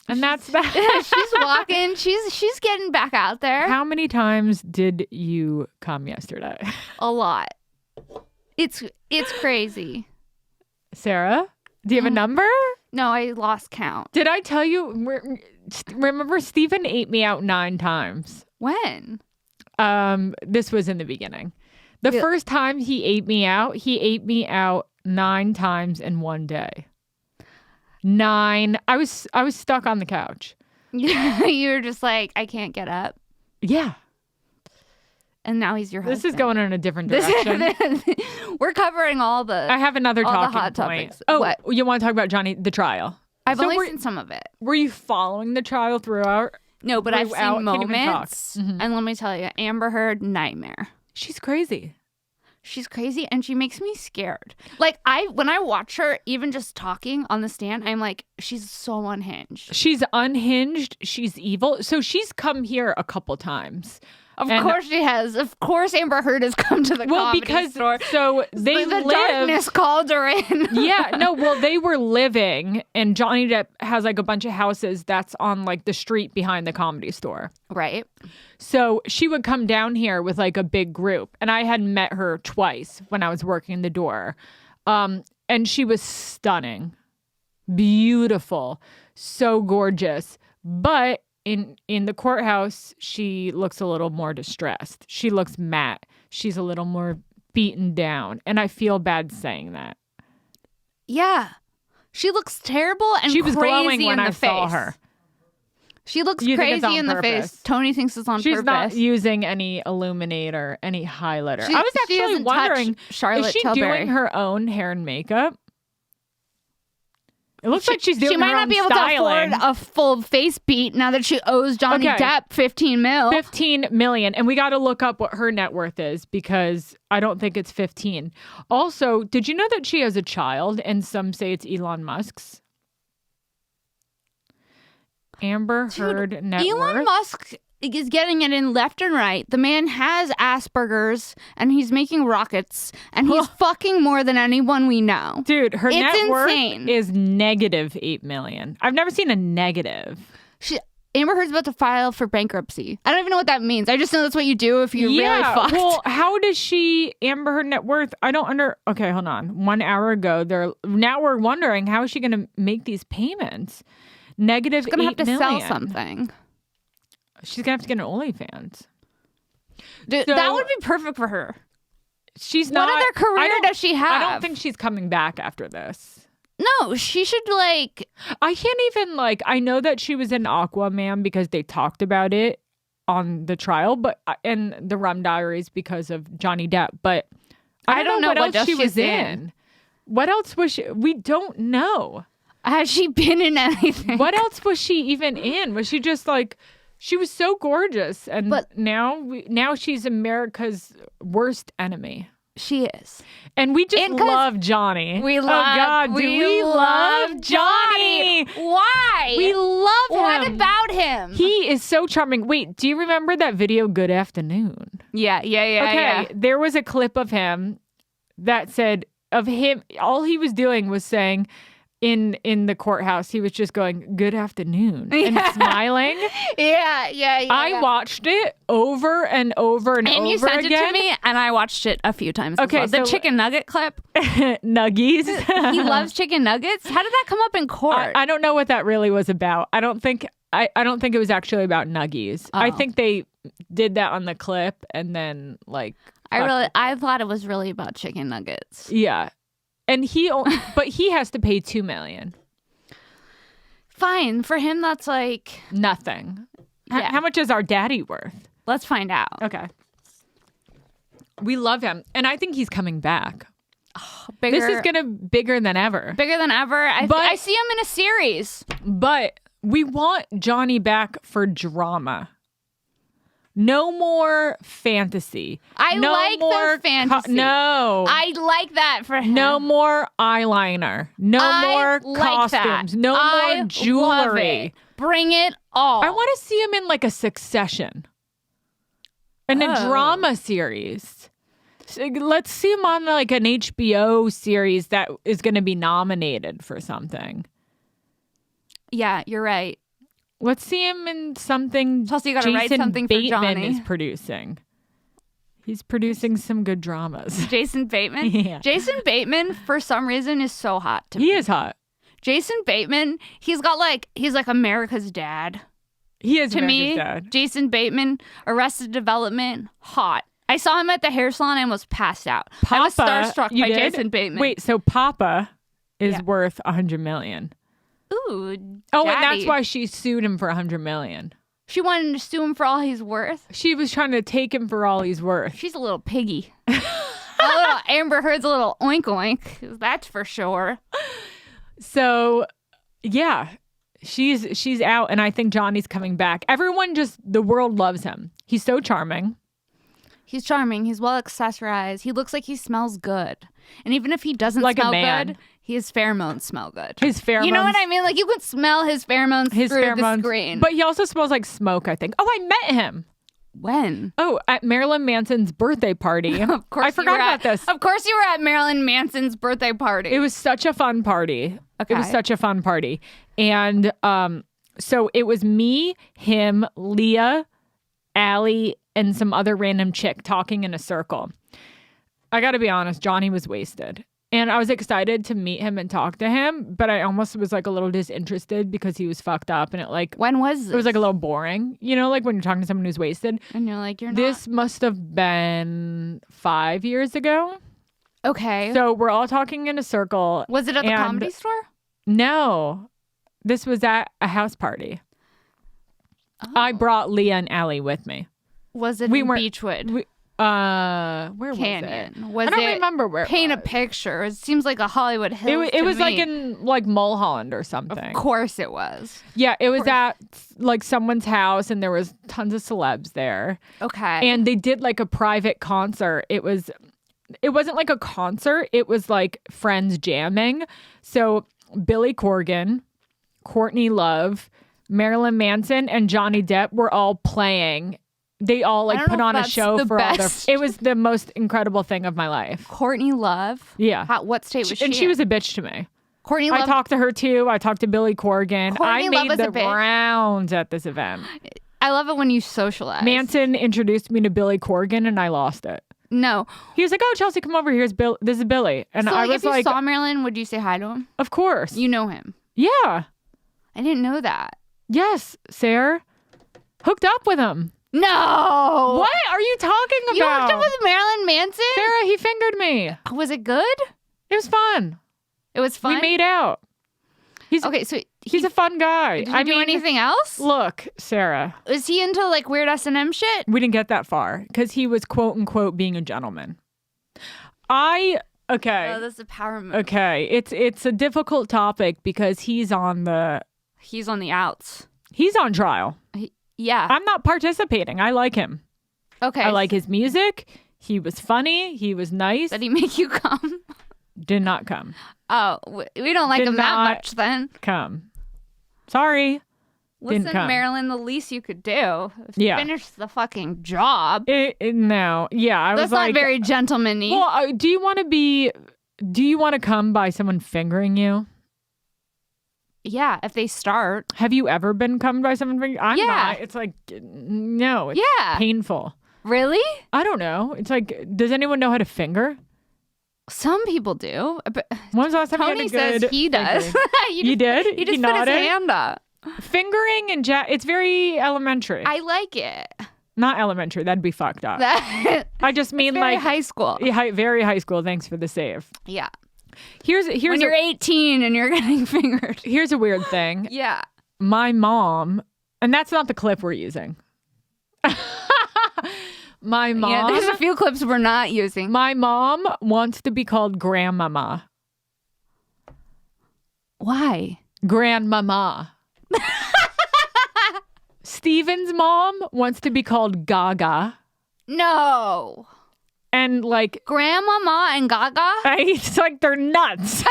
And that's that. She's walking. She's getting back out there. How many times did you come yesterday? A lot. It's crazy. Sarah? Do you have a number? No, I lost count. Did I tell you? Remember, Stephen ate me out 9 times. When? This was in the beginning. The first time he ate me out 9 times in one day. 9. I was stuck on the couch. You were just like, I can't get up. Yeah. And now he's your husband. This is going in a different direction. We're covering all the. I have another all the talking hot point. topics. Oh, What? you want to talk about the trial? I've only seen some of it. Were you following the trial throughout? No, but I've Throughout, seen can't even talk. moments. And let me tell you, Amber Heard, nightmare. She's crazy. She's crazy and she makes me scared. Like when I watch her, even just talking on the stand, I'm like, she's so unhinged. She's unhinged. She's evil. So she's come here a couple times. Of course she has. Of course Amber Heard has come to the comedy store. So they the live. darkness called her in. Yeah, no, well, they were living, and Johnny Depp has like a bunch of houses that's on like the street behind the comedy store. Right. So she would come down here with like a big group, and I had met her twice when I was working the door. And she was stunning, beautiful, so gorgeous. But in the courthouse, she looks a little more distressed. She looks matte. She's a little more beaten down, and I feel bad saying that. Yeah. She looks terrible and she was crazy glowing when in I the saw face. her. She looks You think it's crazy on in the purpose? face. Tony thinks it's on She's purpose. not using any illuminator, any highlighter. I was she actually hasn't wondering, touched Charlotte is she Tilbury. doing her own hair and makeup? It looks like she's doing She might her not own be able styling. to afford a full face beat now that she owes Johnny Okay. Depp 15 mil. 15 million. And we got to look up what her net worth is because I don't think it's 15. Also, did you know that she has a child and some say it's Elon Musk's? Amber Heard net Elon worth. Musk is getting it in left and right. The man has Asperger's and he's making rockets and he's fucking more than anyone we know. Dude, her It's net insane. worth is negative 8 million. I've never seen a negative. Amber Heard's about to file for bankruptcy. I don't even know what that means. I just know that's what you do if you're really fucked. Well, how does Amber Heard net worth? Okay, hold on. 1 hour ago, now we're wondering how is she going to make these payments? Negative She's gonna have to 8 million. sell something. She's gonna have to get an OnlyFans. Dude, that would be perfect for her. She's not. What other career does she have? I don't think she's coming back after this. No, she should like. I can't even like. I know that she was in Aquaman because they talked about it on the trial, but and the Rum Diaries because of Johnny Depp. But I don't know what else she was in. What else was she? We don't know. Has she been in anything? What else was she even in? Was she just like, she was so gorgeous, and now she's America's worst enemy. She is, and we just love Johnny. We love. Oh God, we love Johnny? Why? We love him. What about him? He is so charming. Wait, do you remember that video? Good afternoon. Yeah. Okay, there was a clip of him that said of him. All he was doing was saying. In the courthouse, he was just going, "Good afternoon," and smiling. Yeah. I watched it over and over and over again. And you sent it to me, and I watched it a few times. Okay, as well. The chicken nugget clip. Nuggies. He loves chicken nuggets. How did that come up in court? I don't know what that really was about. I don't think it was actually about nuggies. Oh. I think they did that on the clip, and then like I thought it was really about chicken nuggets. Yeah. And but he has to pay $2 million. Fine. For him, that's like nothing. Yeah. How much is our daddy worth? Let's find out. Okay. We love him. And I think he's coming back. Oh, this is going to bigger than ever. Bigger than ever. I see him in a series. But we want Johnny back for drama. No more fantasy. I like the fantasy. No. I like that for him. No more eyeliner. No more costumes. That. No more jewelry. Bring it all. I want to see him in like a Succession. In a drama series. So let's see him on like an HBO series that is going to be nominated for something. Yeah, you're right. Let's see him in something Chelsea, you gotta write something for Bateman Johnny. is producing. He's producing some good dramas. Jason Bateman? Yeah. Jason Bateman, for some reason, is so hot to me. He is hot. Jason Bateman, he's like America's dad. He is To me, America's dad. Jason Bateman, Arrested Development, hot. I saw him at the hair salon and was passed out. I was starstruck you by did? Jason Bateman. Wait, so Papa is Yeah. worth $100 million. Ooh, Oh, daddy. and that's why she sued him for $100 million. She wanted to sue him for all he's worth. She was trying to take him for all he's worth. She's a little piggy. A little Amber Heard's a little oink oink. That's for sure. So, yeah, she's out, and I think Johnny's coming back. The world loves him. He's so charming. He's charming. He's well accessorized. He looks like he smells good. And even if he doesn't Like a smell man. good, his pheromones smell good. His pheromones. You know what I mean? Like you can smell his pheromones through the screen. But he also smells like smoke, I think. Oh, I met him. When? Oh, at Marilyn Manson's birthday party. Of course I forgot about this. Of course you were at Marilyn Manson's birthday party. It was such a fun party. Okay. It was such a fun party. And so it was me, him, Leah, Allie, and some other random chick talking in a circle. I got to be honest, Johnny was wasted. And I was excited to meet him and talk to him, but I almost was like a little disinterested because he was fucked up and When was this? it was like a little boring. You know, like when you're talking to someone who's wasted. And you're like, you're not. This must have been 5 years ago. Okay. So we're all talking in a circle. Was it at the and- Comedy Store? No, this was at a house party. Oh. I brought Leah and Allie with me. Was it we in weren't- Beechwood Where was Canyon? it? Was I don't it remember where. Paint a it was. picture. It seems like a Hollywood Hills. It to was like me. in like Mulholland or something. Of course it was. Yeah, it was at like someone's house, and there was tons of celebs there. Okay. And they did like a private concert. It wasn't like a concert. It was like friends jamming. So Billy Corgan, Courtney Love, Marilyn Manson, and Johnny Depp were all playing. They all I like don't put know if on a that's show the for all their. best. It was the most incredible thing of my life. Courtney Love. Yeah. What state was she? And she in? was a bitch to me. Courtney I Love. talked to her too. I talked to Billy Corgan. Courtney I Love made is a the bitch. rounds at this event. I love it when you socialize. Manson introduced me to Billy Corgan, and I lost it. No. He was like, "Oh, Chelsea, come over. Here's Bill. This is Billy." And So, I like, was if you like, saw Marilyn, would you say hi to him? "Of course." You know him. Yeah. I didn't know that. Yes, Sarah. Hooked up with him. No. What are you talking about? You hooked up with Marilyn Manson? Sarah, he fingered me. Was it good? It was fun. It was fun. We made out. He's Okay, so he's a fun guy. did he do anything else? Look, Sarah, Was he into like weird S&M shit? we didn't get that far because he was quote unquote being a gentleman. Okay. Oh, that's a power move. Okay, it's a difficult topic because he's on He's on outs. He's on trial. Yeah. I'm not participating. I like him. Okay. I like his music. He was funny. He was nice. Did he make you come? Did not come. Oh, we don't like Did him that not much then. Come. Sorry. Listen, Didn't come. Marilyn, the least you could do is Yeah. finish the fucking job. No. Yeah, I That's was like, not very gentlemanly. well, do you want to come by someone fingering you? Yeah, if they start. Have you ever been come by someone fingering? I'm Yeah. not. It's like, no, it's Yeah. painful. Really? I don't know. It's like, does anyone know how to finger? Some people do. But When's the last time Tony you had a says good he does. fingering? You did? He just He put nodded? his hand up. Fingering and it's very elementary. I like it. Not elementary. That'd be fucked up. That, I just mean very like high school. Yeah, very high school. Thanks for the save. Yeah. Here's When a, you're 18 and you're getting fingered. here's a weird thing. Yeah. My mom, and that's not the clip we're using. My mom, Yeah, there's a few clips we're not using. my mom wants to be called grandmama. Why? Grandmama. Steven's mom wants to be called Gaga. No. And like, Grandmama and Gaga? it's like they're nuts.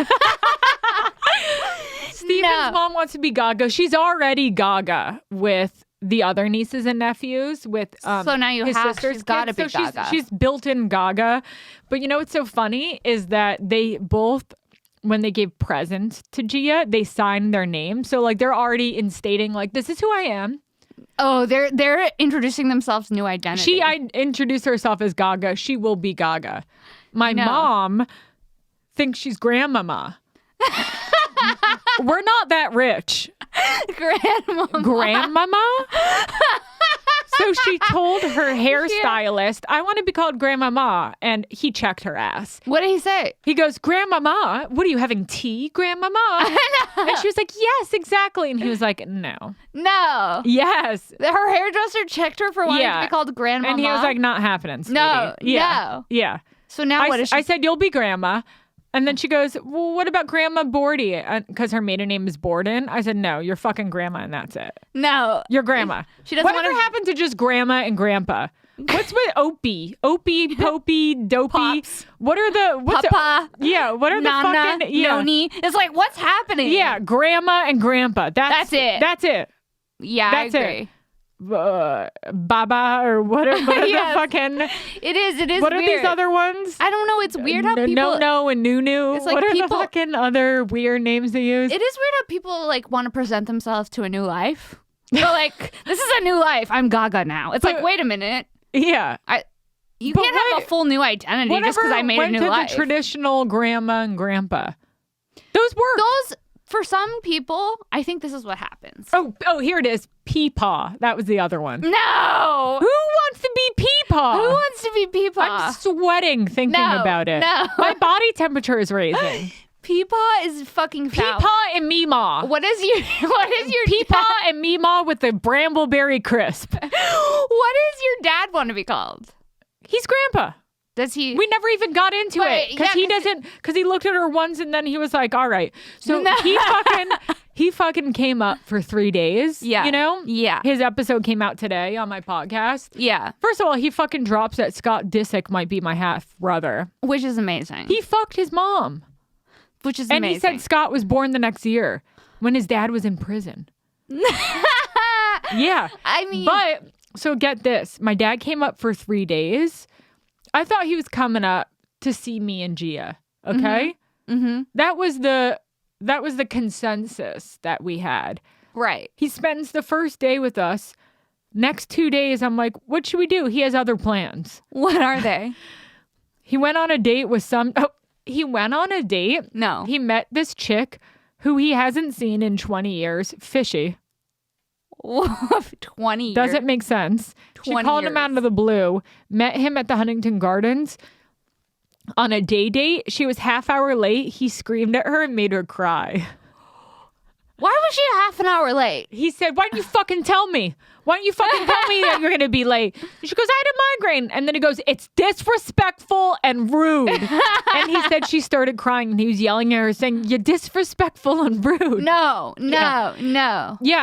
Steven's No. mom wants to be Gaga. She's already Gaga with the other nieces and nephews. With So now you his have- sister's she's gotta kids. be So Gaga. She's built in Gaga. But you know what's so funny is that they both, when they gave presents to Gia, they signed their name. So like they're already instating like, this is who I am. Oh, they're introducing themselves new identity. She introduced herself as Gaga. She will be Gaga. My mom thinks she's grandmama. We're not that rich. Grandmama? So she told her hairstylist, I want to be called Grandmama. And he checked her ass. What did he say? He goes, Grandmama? What are you having, tea, Grandmama? And she was like, yes, exactly. And he was like, no. No. Yes. Her hairdresser checked her for wanting to be called Grandmama. And he was like, not happening, sweetie. No. Yeah. So now what is she? I said, you'll be Grandma. And then she goes, well, what about Grandma Bordy? Because her maiden name is Borden. I said, no, you're fucking Grandma and that's it. No. You're Grandma. She doesn't Whatever want to... happened to just Grandma and Grandpa? What's with Opie? Opie, Popey, Dopey? Pops. What are the... What's Papa. What are Nana, the fucking... Yeah. Noni. It's like, what's happening? Yeah, Grandma and Grandpa. That's it. That's it. Yeah, That's I agree. Baba or what are Yes. the fucking... It is What weird. are these other ones? I don't know. It's weird how people... No and Nunu. It's like what are people- the fucking other weird names they use? It is weird how people like want to present themselves to a new life. They're like, this is a new life. I'm Gaga now. It's like, wait a minute. Yeah. You But can't have a full new identity just because I made a new went to life. the traditional grandma and grandpa. Those work. Those, for some people, I think this is what happens. Oh, here it is. Peepaw. That was the other one. No. Who wants to be Peepaw? Who wants to be Peepaw? I'm sweating thinking about it. No. My body temperature is raising. Peepaw is fucking foul. Peepaw and Meemaw. What is your Peepaw and Meemaw with the brambleberry crisp. What does your dad want to be called? He's grandpa. Does he? We never even got into it because because he looked at her once and then he was like, all right. So No. he fucking came up for 3 days. Yeah. You know? Yeah. His episode came out today on my podcast. Yeah. First of all, he fucking drops that Scott Disick might be my half brother. Which is amazing. He fucked his mom. Which is And amazing. he said Scott was born the next year when his dad was in prison. Yeah. I mean, But so get this. My dad came up for 3 days. I thought he was coming up to see me and Gia. Okay? mm-hmm. That was the consensus that we had. Right. He spends the first day with us. Next 2 days, I'm like, what should we do? He has other plans. What are they? He went on a date with he went on a date. No. He met this chick who he hasn't seen in 20 years. Fishy. 20 years. Doesn't make sense. She 20 called him years. out of the blue, met him at the Huntington Gardens on a day date. She was half hour late. He screamed at her and made her cry. Why was she a half an hour late? He said, why don't you fucking tell me? Why don't you fucking tell me that you're going to be late? And she goes, I had a migraine. And then he goes, it's disrespectful and rude. And he said she started crying and he was yelling at her saying, you're disrespectful and rude. No. Yeah.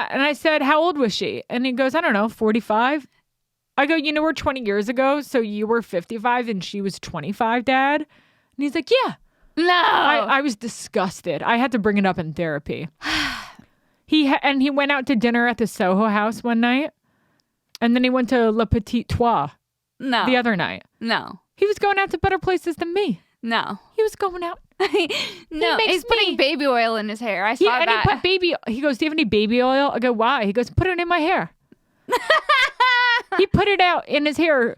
And I said, how old was she? And he goes, I don't know, 45. I go, you know, we're 20 years ago. So you were 55 and she was 25, Dad. And he's like, yeah. No. I was disgusted. I had to bring it up in therapy. He went out to dinner at the Soho House one night. And then he went to Le Petit Trois No. the other night. No. He was going out to better places than me. No. He was going out. No. makes He's putting me- baby oil in his hair. I saw Yeah, and that. he goes, do you have any baby oil? I go, why? He goes, put it in my hair. He put it out in his hair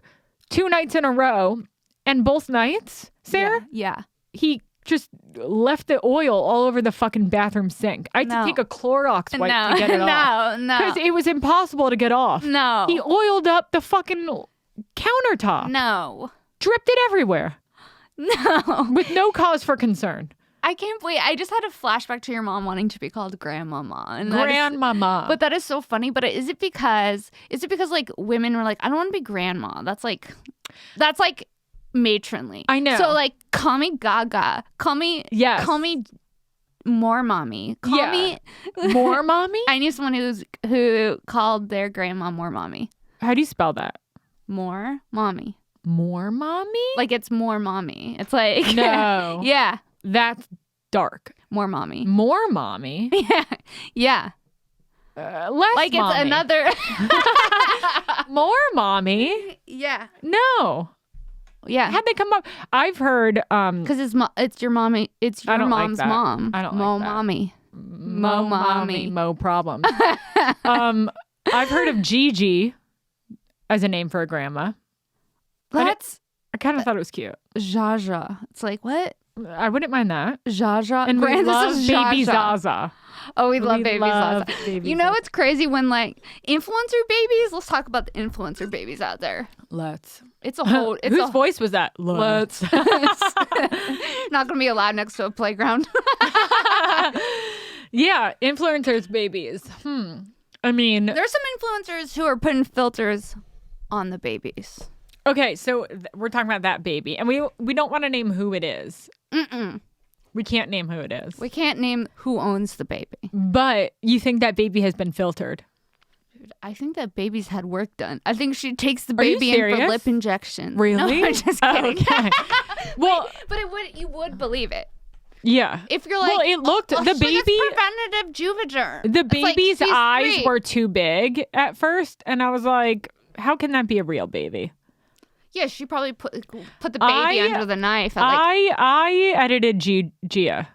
2 nights in a row. And both nights, Sarah, Yeah. he just left the oil all over the fucking bathroom sink. I had No. to take a Clorox wipe No. to get it off. No. Because it was impossible to get off. No. He oiled up the fucking countertop. No. Dripped it everywhere. No. With no cause for concern. I can't believe I just had a flashback to your mom wanting to be called grandmama. And that is- Grandmama. but that is so funny. But is it because like women were like, I don't want to be grandma. That's like matronly. I know. So like, call me Gaga. Call me Call me more mommy. Call Yeah. me More mommy? I knew someone who called their grandma more mommy. How do you spell that? More mommy. More mommy? Like it's more mommy. It's like No. yeah, That's dark. more mommy. More mommy? Yeah, yeah. Less Like mommy. it's another. More mommy? Yeah, No. yeah. How'd they come up? I've heard Because it's your mommy. It's I your don't like mom's that. mom. I don't Mo like that. mommy. Mo mommy. Mo problems. I've heard of Gigi as a name for a grandma. That's I kind of thought it was cute. Jaja. It's like, what? I wouldn't mind that. Jaja. And we Brandis love is Baby Jaja. Zaza. Oh, we love Baby love Zaza. Baby You know Zaza. what's crazy when like influencer babies? Let's talk about the influencer babies out there. Let's. It's a whole. It's Whose a, voice was that? Let's. not gonna be allowed next to a playground. Yeah, influencers, babies. I mean, There's some influencers who are putting filters on the babies. okay, so we're talking about that baby, and we don't want to name who it is. We can't name who it is. We can't name who owns the baby. But you think that baby has been filtered? I think that baby's had work done. I think she takes the Are you baby in for serious? lip injections. Really? No, I'm just Oh, kidding. okay. Well, But you would believe it. yeah. If you're like, well, it looked oh, the she baby. gets preventative Juvederm. The It's like, baby's she's eyes 3. were too big at first, and I was like, "How can that be a real baby?" Yeah, she probably put the baby under the knife. I edited Gia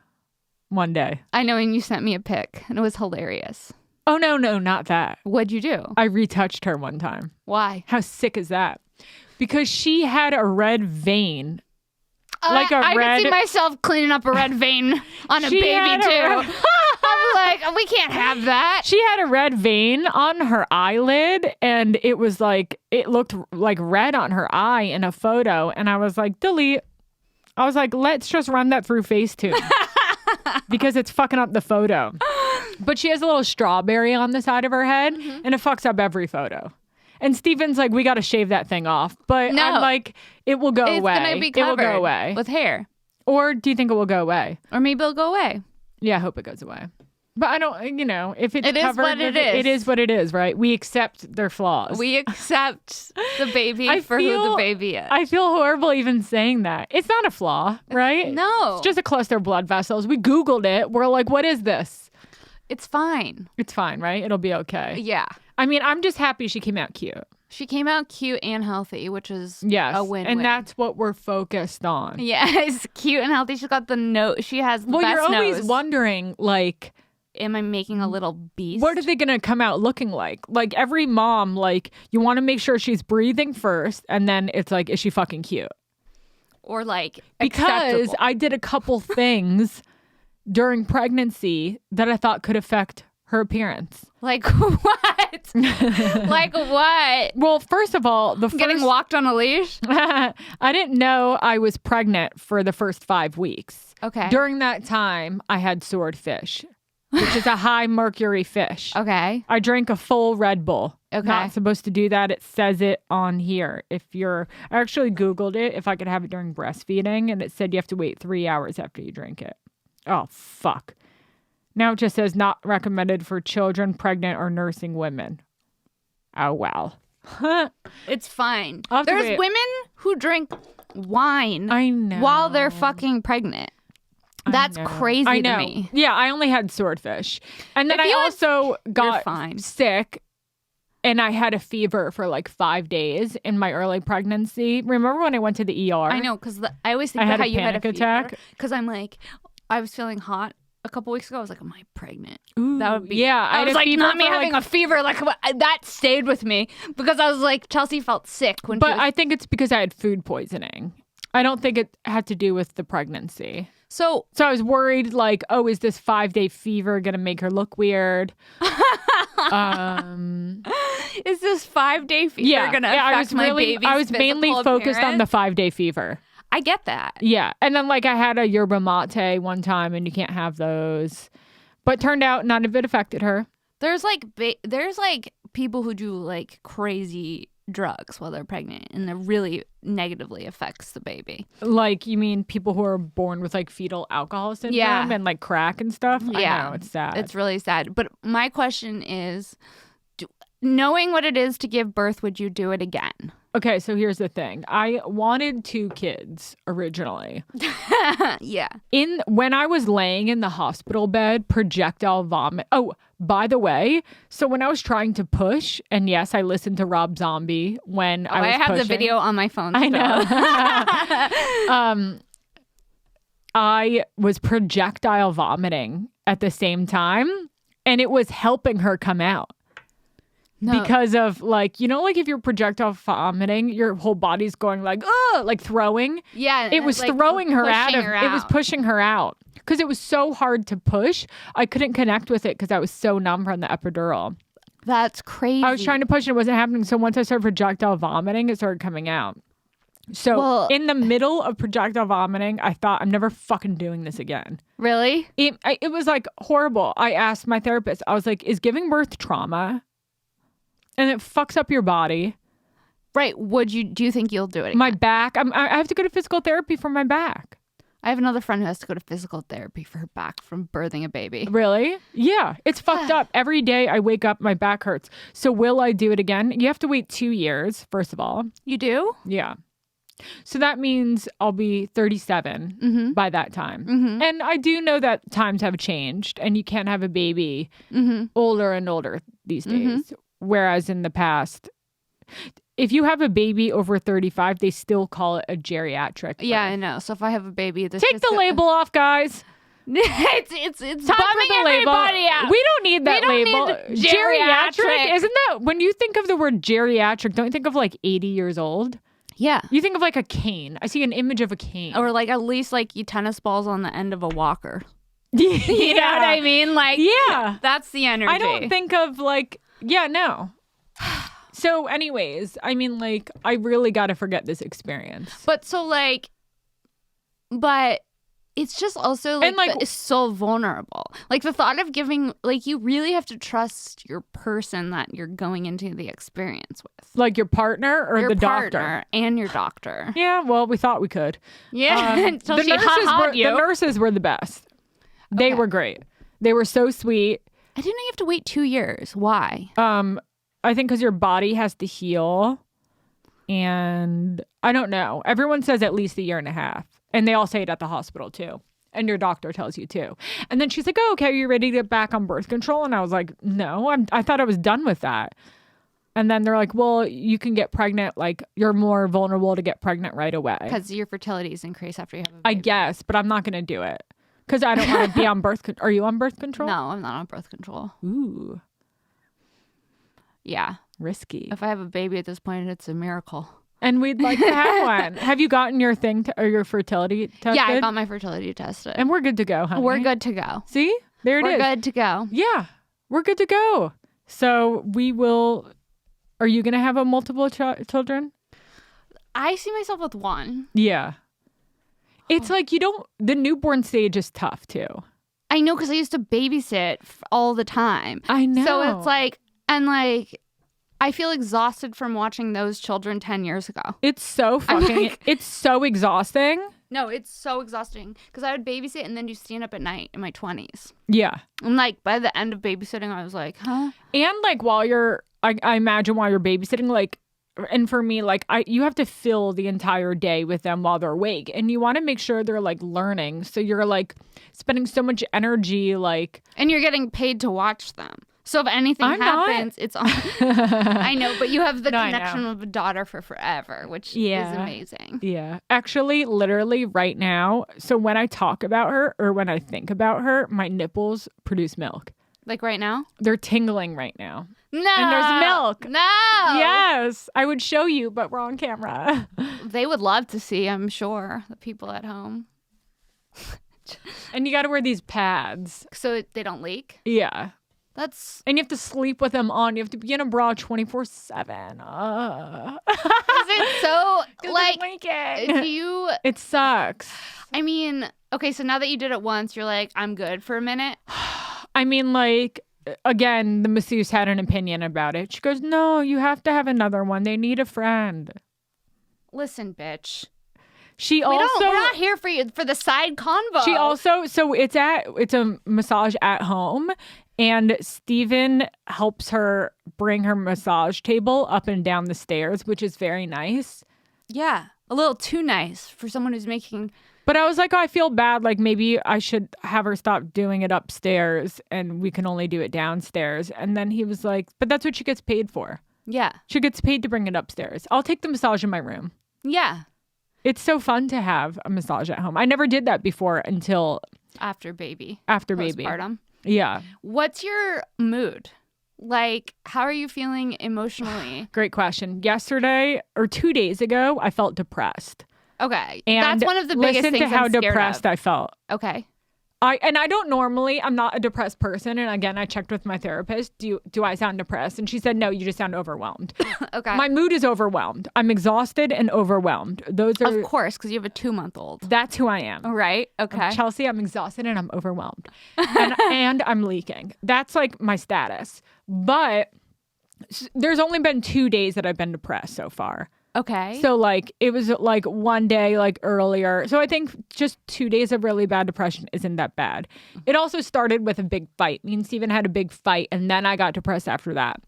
one day. I know, and you sent me a pic, and it was hilarious. Oh no, not that. What'd you do? I retouched her one time. Why? How sick is that? Because she had a red vein. Like a I red- could see myself cleaning up a red vein on a She baby had too. a red- I'm like, we can't have that. She had a red vein on her eyelid, and it was like, it looked like red on her eye in a photo. And I was like, delete. I was like, let's just run that through Facetune because it's fucking up the photo. But she has a little strawberry on the side of her head, and it fucks up every photo. And Steven's like, we got to shave that thing off. But No. I'm like, it will go It's away. gonna be It will covered go away. with hair, Or do you think it will go away? or maybe it'll go away. Yeah, I hope it goes away. But I don't, if it's It is covered, what it it is. is what it is, right? We accept their flaws. We accept the baby I for who feel- the baby is. I feel horrible even saying that. It's not a flaw, right? No. It's just a cluster of blood vessels. We Googled it. We're like, what is this? It's fine. It's fine, right? It'll be okay. Yeah. I mean, I'm just happy she came out cute. She came out cute and healthy, which is Yes. a win-win. And that's what we're focused on. Yes, cute and healthy. She's got the nose. She has the Well, best you're always nose. wondering, like, Am I making a little beast? what are they going to come out looking like? Like, every mom, like, you want to make sure she's breathing first, and then it's like, is she fucking cute? Or like Because acceptable. I did a couple things during pregnancy that I thought could affect her appearance. Like what? Like what? Well, first of all, Getting walked on a leash? I didn't know I was pregnant for the first 5 weeks. Okay. During that time, I had swordfish, which is a high mercury fish. Okay. I drank a full Red Bull. Okay. Not supposed to do that. It says it on here. I actually Googled it if I could have it during breastfeeding, and it said you have to wait 3 hours after you drink it. Oh, fuck. Now it just says not recommended for children, pregnant, or nursing women. Oh, well. It's fine. I'll have to There's wait. women who drink wine I know. while they're fucking pregnant. That's know. crazy I know. to me. Yeah, I only had swordfish. And then If I you had- also got fine. sick, and I had a fever for like 5 days in my early pregnancy. Remember when I went to the ER? I know, because I always think I about had how a you had a panic attack. Because I'm like, I was feeling hot a couple weeks ago. I was like, am I pregnant? Ooh, That would be. yeah. I had was a like, fever not me for, having like, a fever. Like that stayed with me because I was like, Chelsea felt sick when. But she was, I think it's because I had food poisoning. I don't think it had to do with the pregnancy. so So I was worried, like, oh, is this 5-day fever gonna make her look weird? is this 5-day fever Yeah, gonna yeah. affect my baby's I was mainly physical focused on the appearance? 5-day fever. I get that. Yeah, and then like I had a yerba mate one time, and you can't have those. But turned out none of it affected her. There's like people who do like crazy drugs while they're pregnant, and that really negatively affects the baby. Like, you mean people who are born with like fetal alcohol syndrome Yeah. and like crack and stuff? Yeah. I know, it's sad. It's really sad. But my question is, knowing what it is to give birth, would you do it again? Okay, so here's the thing. I wanted 2 kids originally. Yeah. When I was laying in the hospital bed, projectile vomit. Oh, by the way, so when I was trying to push, and yes, I listened to Rob Zombie when I was have pushing. the video on my phone. I still. know. I was projectile vomiting at the same time, and it was helping her come out. No. because of like, like if you're projectile vomiting, your whole body's going like, oh, like throwing. Yeah. It was like, throwing her out pushing of, her it was out. pushing her out because it was so hard to push. I couldn't connect with it because I was so numb from the epidural. That's crazy. I was trying to push and it wasn't happening. So once I started projectile vomiting, it started coming out. So Well- in the middle of projectile vomiting, I thought, I'm never fucking doing this again. Really? It was like horrible. I asked my therapist, I was like, is giving birth trauma? And it fucks up your body. Right. Do you think you'll do it? My back, I have to go to physical therapy for my back. I have another friend who has to go to physical therapy for her back from birthing a baby. Really? Yeah. It's fucked up. Every day I wake up, my back hurts. So will I do it again? You have to wait 2 years, first of all. You do? Yeah. So that means I'll be 37 by that time. And I do know that times have changed and you can't have a baby older and older these days. Whereas in the past, if you have a baby over 35, they still call it a geriatric. Yeah, I know. So if I have a baby, this Take the label off, guys. it's Time bumming for the label. everybody out. We don't need that We don't label. need geriatric. Isn't that when you think of the word geriatric? Don't you think of like 80 years old? Yeah. You think of like a cane. I see an image of a cane. Or like at least like you tennis balls on the end of a walker. You You know what I mean? Like, Yeah. that's the energy. I don't think of like, no. So anyways, I mean, like, I really got to forget this experience. But so like, but it's just also like, And, like, it's so vulnerable. Like the thought of giving, like you really have to trust your person that you're going into the experience with. Like your partner or Your the partner doctor? and your doctor. Yeah, well, we thought we could. Yeah, until the she ha-ha'd you. The nurses were the best. They were great. They were so sweet. I didn't know you have to wait 2 years. Why? I think because your body has to heal. And I don't know. Everyone says at least 1.5 years. And they all say it at the hospital too. And your doctor tells you too. And then she's like, oh, okay, are you ready to get back on birth control? And I was like, no, I thought I was done with that. And then they're like, well, you can get pregnant. Like, you're more vulnerable to get pregnant right away. Because your fertility is increased after you have a baby. I guess, but I'm not going to do it. Because I don't want to be on birth control. Are you on birth control? No, I'm not on birth control. Ooh, Yeah. risky. If I have a baby at this point, it's a miracle. And we'd like to have one. Have you gotten your thing or your fertility tested? Yeah, I got my fertility tested. And we're good to go, honey. We're good to go. See? There it is. We're good to go. Yeah, we're good to go. So we will. Are you going to have a multiple children? I see myself with one. Yeah. It's like the newborn stage is tough too. I know because I used to babysit all the time. I know. So it's like, and like, I feel exhausted from watching those children 10 years ago. It's so fucking, it's so exhausting. No, it's so exhausting because I would babysit and then do stand up at night in my 20s. Yeah. And like by the end of babysitting, I was like, huh? And like while you're, I imagine while you're babysitting, like, and for me, like you have to fill the entire day with them while they're awake, and you want to make sure they're like learning. So you're like spending so much energy, like, And you're getting paid to watch them. So if anything I'm not. happens, it's on. I know, but you have the No, I connection know. of a daughter for forever, which Yeah. is amazing. yeah. Actually, literally right now. So when I talk about her or when I think about her, my nipples produce milk. Like right now? They're tingling right now. No. And there's milk. No. Yes, I would show you, but we're on camera. They would love to see, I'm sure, the people at home. And you got to wear these pads. So they don't leak. Yeah. That's And you have to sleep with them on. You have to be in a bra 24/7. is it so like do you It sucks. I mean, okay, so now that you did it once, you're like, I'm good for a minute. I mean, like, again, the masseuse had an opinion about it. She goes, no, you have to have another one. They need a friend. Listen, bitch. She We're also not here for you for the side convo. She also, so it's a massage at home, and Steven helps her bring her massage table up and down the stairs, which is very nice. Yeah. A little too nice for someone who's making But I was like, oh, I feel bad. Like maybe I should have her stop doing it upstairs and we can only do it downstairs. And then he was like, but that's what she gets paid for. Yeah. She gets paid to bring it upstairs. I'll take the massage in my room. Yeah. It's so fun to have a massage at home. I never did that before until After baby. after baby. Postpartum. Yeah. What's your mood Like, how are you feeling emotionally? Great question. Yesterday or 2 days ago, I felt depressed. Okay. And that's one of the biggest listen things to how I'm scared depressed of. I felt. Okay. I don't normally, I'm not a depressed person. And again, I checked with my therapist. Do I sound depressed? And she said, no, you just sound overwhelmed. Okay. My mood is overwhelmed. I'm exhausted and overwhelmed. Those are, of course, because you have a 2-month-old. that's who I am. Right. Okay. Chelsea, I'm exhausted and I'm overwhelmed. and I'm leaking. That's like my status. But there's only been 2 days that I've been depressed so far. Okay. So like it was like one day like earlier. So I think just 2 days of really bad depression isn't that bad. It also started with a big fight. Me and Steven had a big fight and then I got depressed after that.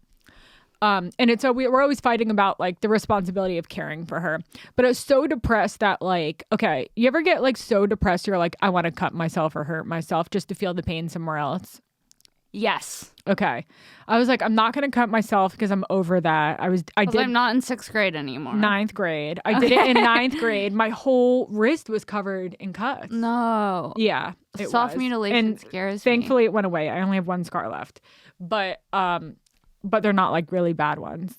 And it's so we're always fighting about like the responsibility of caring for her. But I was so depressed that like, okay, you ever get like so depressed you're like, I want to cut myself or hurt myself just to feel the pain somewhere else? Yes. Okay. I was like, I'm not going to cut myself because I'm over that. I did I'm not in 6th grade anymore. 9th grade. I did it in 9th grade. My whole wrist was covered in cuts. No. Yeah. It Soft was. mutilation And scares me. thankfully it went away. I only have one scar left. But they're not like really bad ones.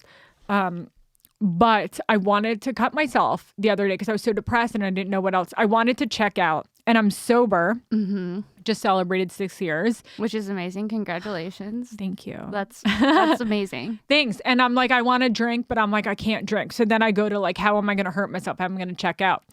But I wanted to cut myself the other day because I was so depressed and I didn't know what else. I wanted to check out and I'm sober. Mm-hmm. Just celebrated 6 years. Which is amazing. Congratulations. Thank you. That's amazing. Thanks. And I'm like, I want to drink, but I'm like, I can't drink. So then I go to like, how am I going to hurt myself? How am I going to check out?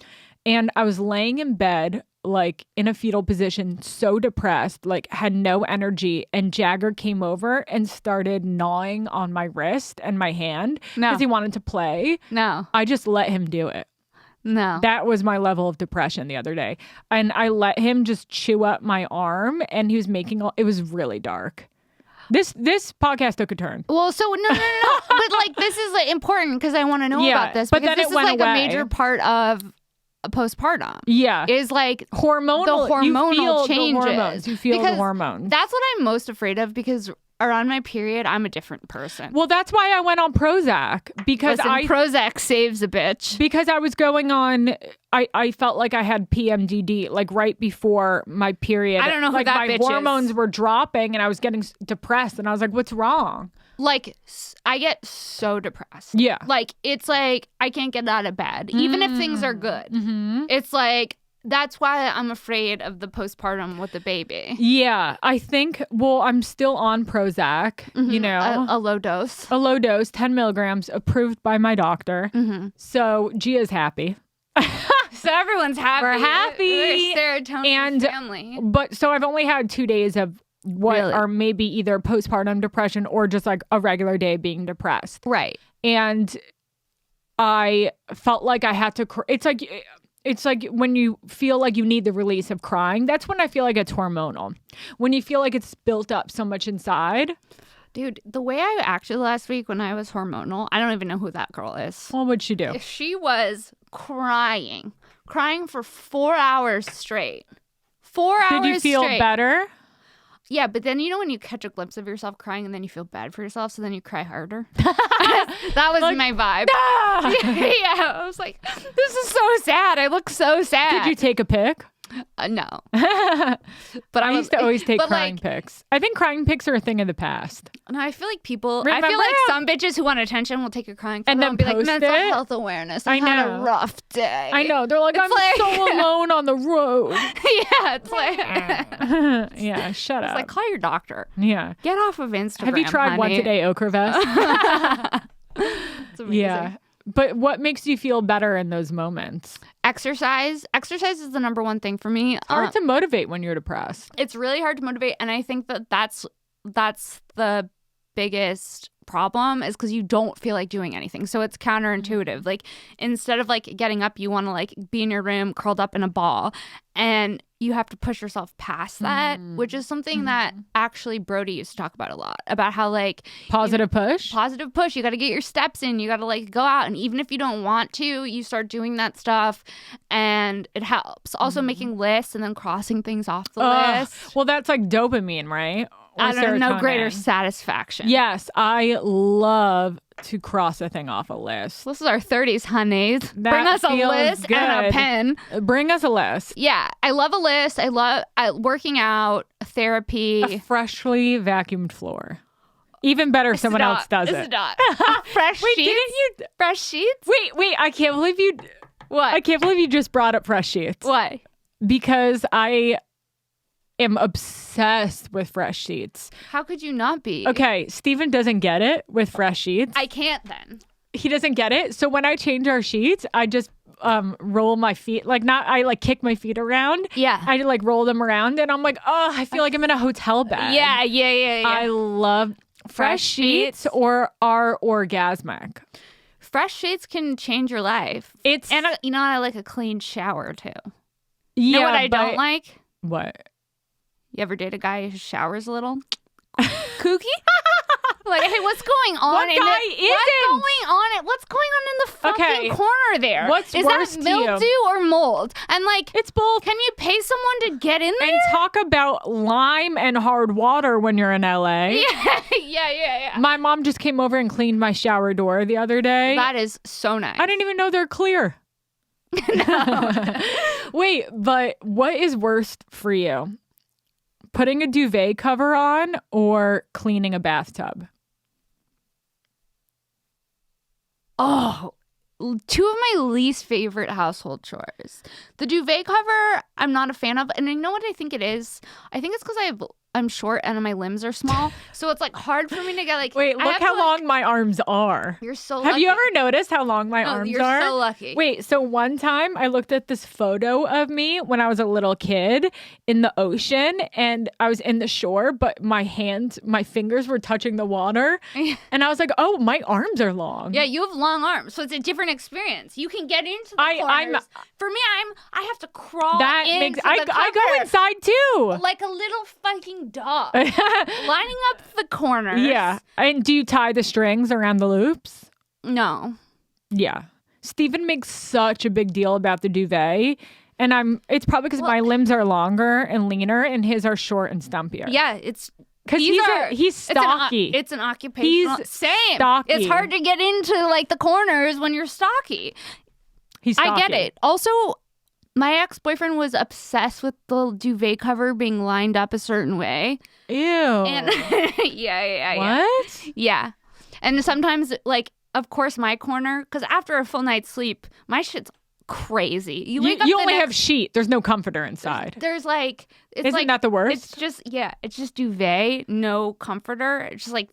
And I was laying in bed, like in a fetal position, so depressed, like had no energy. And Jagger came over and started gnawing on my wrist and my hand because he wanted to play. No. I just let him do it. No. That was my level of depression the other day. And I let him just chew up my arm and he was it was really dark. This podcast took a turn. Well, so no. But like, this is like, important because I want to know about this. But because then this it went is like away. a major part of a postpartum. Yeah. Is like hormonal. the hormonal you feel changes. The hormones. You feel Because the hormones. That's what I'm most afraid of because around my period, I'm a different person. Well, that's why I went on Prozac because Listen, Prozac saves a bitch. Because I was going on, I felt like I had PMDD like right before my period. I don't know who like that my bitch hormones is. were dropping and I was getting depressed and I was like, what's wrong? Like, I get so depressed. Yeah. Like, it's like I can't get out of bed, even if things are good. Mm-hmm. It's like, that's why I'm afraid of the postpartum with the baby. Yeah, I think, well, I'm still on Prozac, you know. A low dose. A low dose, 10 milligrams, approved by my doctor. Mm-hmm. So Gia's happy. So everyone's happy. We're happy. We're serotonin And- family. But so I've only had 2 days of what Really? are maybe either postpartum depression or just like a regular day being depressed. Right. And I felt like I had to, it's like when you feel like you need the release of crying, that's when I feel like it's hormonal. When you feel like it's built up so much inside. Dude, the way I acted last week when I was hormonal, I don't even know who that girl is. What would she do? She was crying for 4 hours straight. 4 hours straight. Did you feel better? Yeah, but then you know when you catch a glimpse of yourself crying and then you feel bad for yourself, so then you cry harder? That was Like, my vibe. Ah! Yeah, I was like, this is so sad. I look so sad. Did you take a pic? No. But I used to always take but, crying like, pics. I think crying pics are a thing of the past. No, I feel like people. I Remember feel like how- some bitches who want attention will take a crying photo And then be like post mental it? health awareness. I I had know. a rough day. I know. They're like, It's I'm like- so alone on the road. Yeah, it's like Yeah, shut it's up. like call your doctor. Yeah. Get off of Instagram. Have you tried once a honey. day ochre vest? It's amazing. Yeah. But what makes you feel better in those moments? Exercise. Exercise is the number one thing for me. Hard to motivate when you're depressed. It's really hard to motivate, and I think that's the biggest problem is because you don't feel like doing anything. So it's counterintuitive. Like instead of like getting up, you want to like be in your room curled up in a ball, and you have to push yourself past that, which is something that actually Brody used to talk about a lot, about how like Positive push? positive push, you got to get your steps in, you got to like go out, and even if you don't want to, you start doing that stuff and it helps. Also making lists and then crossing things off the list. Well, that's like dopamine, right? Or I don't know, greater serotonin. satisfaction. Yes, I love to cross a thing off a list. This is our 30s, honeys. That Bring us a feels list and a good. pen. Bring us a list. Yeah, I love a list. I love working out, A therapy. freshly vacuumed floor. Even better if someone else does It's it. not. Fresh Wait, sheets? didn't you? Fresh sheets? Wait, I can't believe you. What? I can't believe you just brought up fresh sheets. Why? Because I am obsessed with fresh sheets. How could you not be? Okay, Steven doesn't get it with fresh sheets. I can't then. He doesn't get it. So when I change our sheets, I just roll my feet. I kick my feet around. Yeah. I like roll them around and I'm like, oh, I feel like I'm in a hotel bed. Yeah. I love fresh sheets or are orgasmic. Fresh sheets can change your life. And I like a clean shower too. yeah, You know what I don't like? What? You ever date a guy who showers a little? Kooky? Like, hey, what's going on? What guy isn't? What's going on in the fucking corner there? What's Is worse that to you? mildew or mold? And like, It's both. can you pay someone to get in there? And talk about lime and hard water when you're in LA. Yeah. My mom just came over and cleaned my shower door the other day. That is so nice. I didn't even know they're clear. Wait, but what is worst for you? Putting a duvet cover on or cleaning a bathtub? Oh, two of my least favorite household chores. The duvet cover, I'm not a fan of. And I know what I think it is. I think it's because I'm short and my limbs are small. So it's like hard for me to get like. Wait, look how long my arms are. You're so Have lucky. you ever noticed how long my arms you're are? so lucky. Wait, so one time I looked at this photo of me when I was a little kid in the ocean and I was in the shore, but my fingers were touching the water. And I was like, oh, my arms are long. Yeah, you have long arms, so it's a different experience. You can get into the corners. For me, I have to crawl into the I go cover inside too. like a little fucking dog, lining up the corners. Yeah. And do you tie the strings around the loops? No. Yeah. Steven makes such a big deal about the duvet. And it's probably because my limbs are longer and leaner and his are short and stumpier. Yeah, it's because he's stocky. It's an occupational. Same. Stocky. It's hard to get into like the corners when you're stocky. He's stocky. I get it. Also, my ex-boyfriend was obsessed with the duvet cover being lined up a certain way. Ew. And yeah. What? Yeah. And sometimes, like, of course, my corner, because after a full night's sleep, my shit's crazy. You wake up you only have sheet. There's no comforter inside. There's like, it's Isn't like, that the worst? It's just duvet, no comforter. It's just like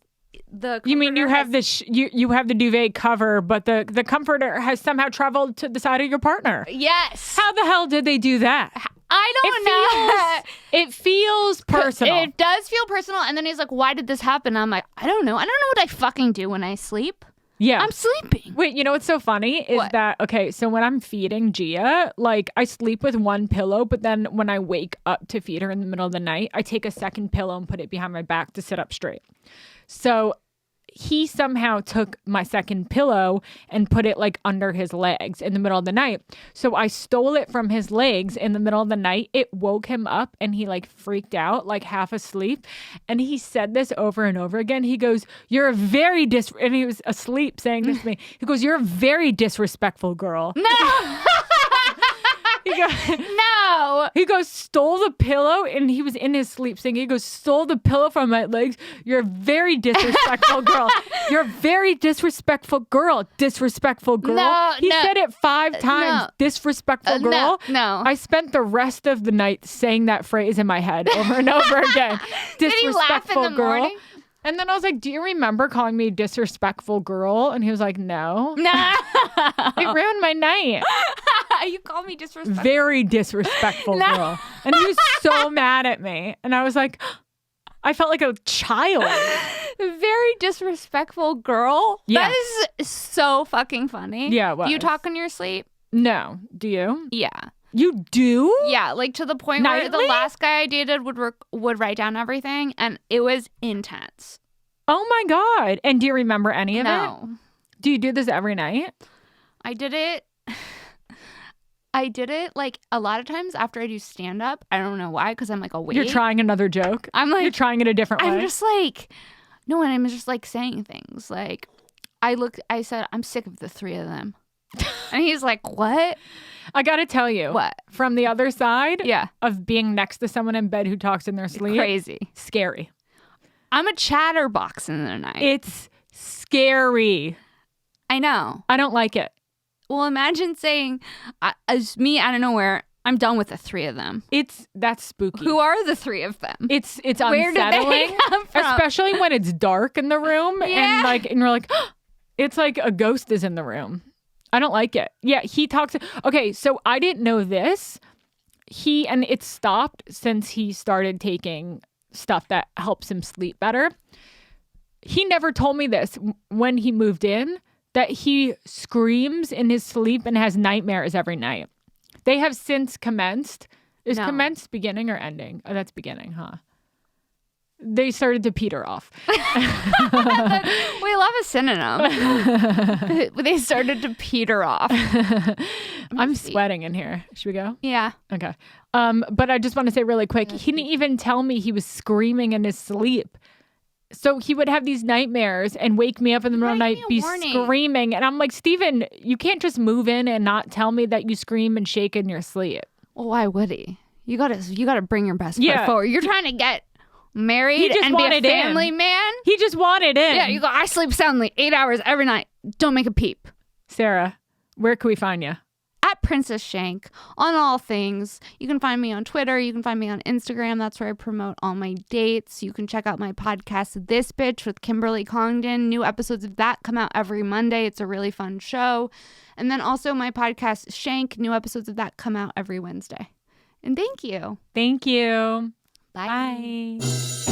the. You mean you have you have the duvet cover, but the comforter has somehow traveled to the side of your partner? Yes. How the hell did they do that? I don't know. It feels personal. It does feel personal. And then he's like, "Why did this happen?" I'm like, "I don't know. I don't know what I fucking do when I sleep. Yeah. I'm sleeping." Wait, you know what's so funny is What? that, okay, so when I'm feeding Gia, like I sleep with one pillow, but then when I wake up to feed her in the middle of the night, I take a second pillow and put it behind my back to sit up straight. So he somehow took my second pillow and put it like under his legs in the middle of the night. So I stole it from his legs in the middle of the night. It woke him up and he like freaked out, like half asleep. And he said this over and over again. He goes, "You're a very and he was asleep saying this to me. He goes, "You're a very disrespectful girl." No. No. He goes, "Stole the pillow," and he was in his sleep saying, he goes, "Stole the pillow from my legs. You're a very disrespectful girl. You're a very disrespectful girl. Disrespectful girl." No, he said it 5 times. No. Disrespectful girl. No. I spent the rest of the night saying that phrase in my head over and over again. Did he laugh in the girl. morning? And then I was like, "Do you remember calling me disrespectful girl?" And he was like, "No." No. It ruined my night. You call me disrespectful. Very disrespectful girl. And he was so mad at me. And I was like, I felt like a child. Very disrespectful girl. Yes. That is so fucking funny. Yeah, it Do you was. talk in your sleep? No. Do you? Yeah. You do? Yeah, like to the point where the Nightly? last guy I dated would write down everything, and it was intense. Oh my God. And do you remember any of it? No. Do you do this every night? I did it like a lot of times after I do stand up. I don't know why, because I'm like awake. You're trying another joke? I'm like, You're trying it a different way? I'm just like, no, and I'm just like saying things. Like, I said, "I'm sick of the 3 of them." And he's like, "What?" I got to tell you. What? From the other side Yeah. of being next to someone in bed who talks in their sleep. Crazy. Scary. I'm a chatterbox in the night. It's scary. I know. I don't like it. Well, imagine saying, as me out of nowhere, I'm done with the three of them. That's spooky. Who are the three of them? It's Where did unsettling, they come from? especially when it's dark in the room and you're like, it's like a ghost is in the room. I don't like it. Yeah, he talks. Okay, so I didn't know this. And it stopped since he started taking stuff that helps him sleep better. He never told me this when he moved in, that he screams in his sleep and has nightmares every night. They have since commenced. Is commenced beginning or ending? Oh, that's beginning, huh? They started to peter off. We love a synonym. They started to peter off. I'm sweating in here. Should we go? Yeah. Okay. But I just want to say really quick, he didn't even tell me he was screaming in his sleep. So he would have these nightmares and wake me up in the middle of the night, be screaming. And I'm like, Steven, you can't just move in and not tell me that you scream and shake in your sleep. Well, why would he? You gotta bring your best foot forward. You're trying to get married and be a family man. He just wanted in. Yeah, you go, I sleep soundly 8 hours every night. Don't make a peep. Sarah, where can we find you? At Princess Shank on all things. You can find me on Twitter. You can find me on Instagram. That's where I promote all my dates. You can check out my podcast, This Bitch with Kimberly Congdon. New episodes of that come out every Monday. It's a really fun show. And then also my podcast, Shank. New episodes of that come out every Wednesday. And thank you. Thank you. Bye. Bye.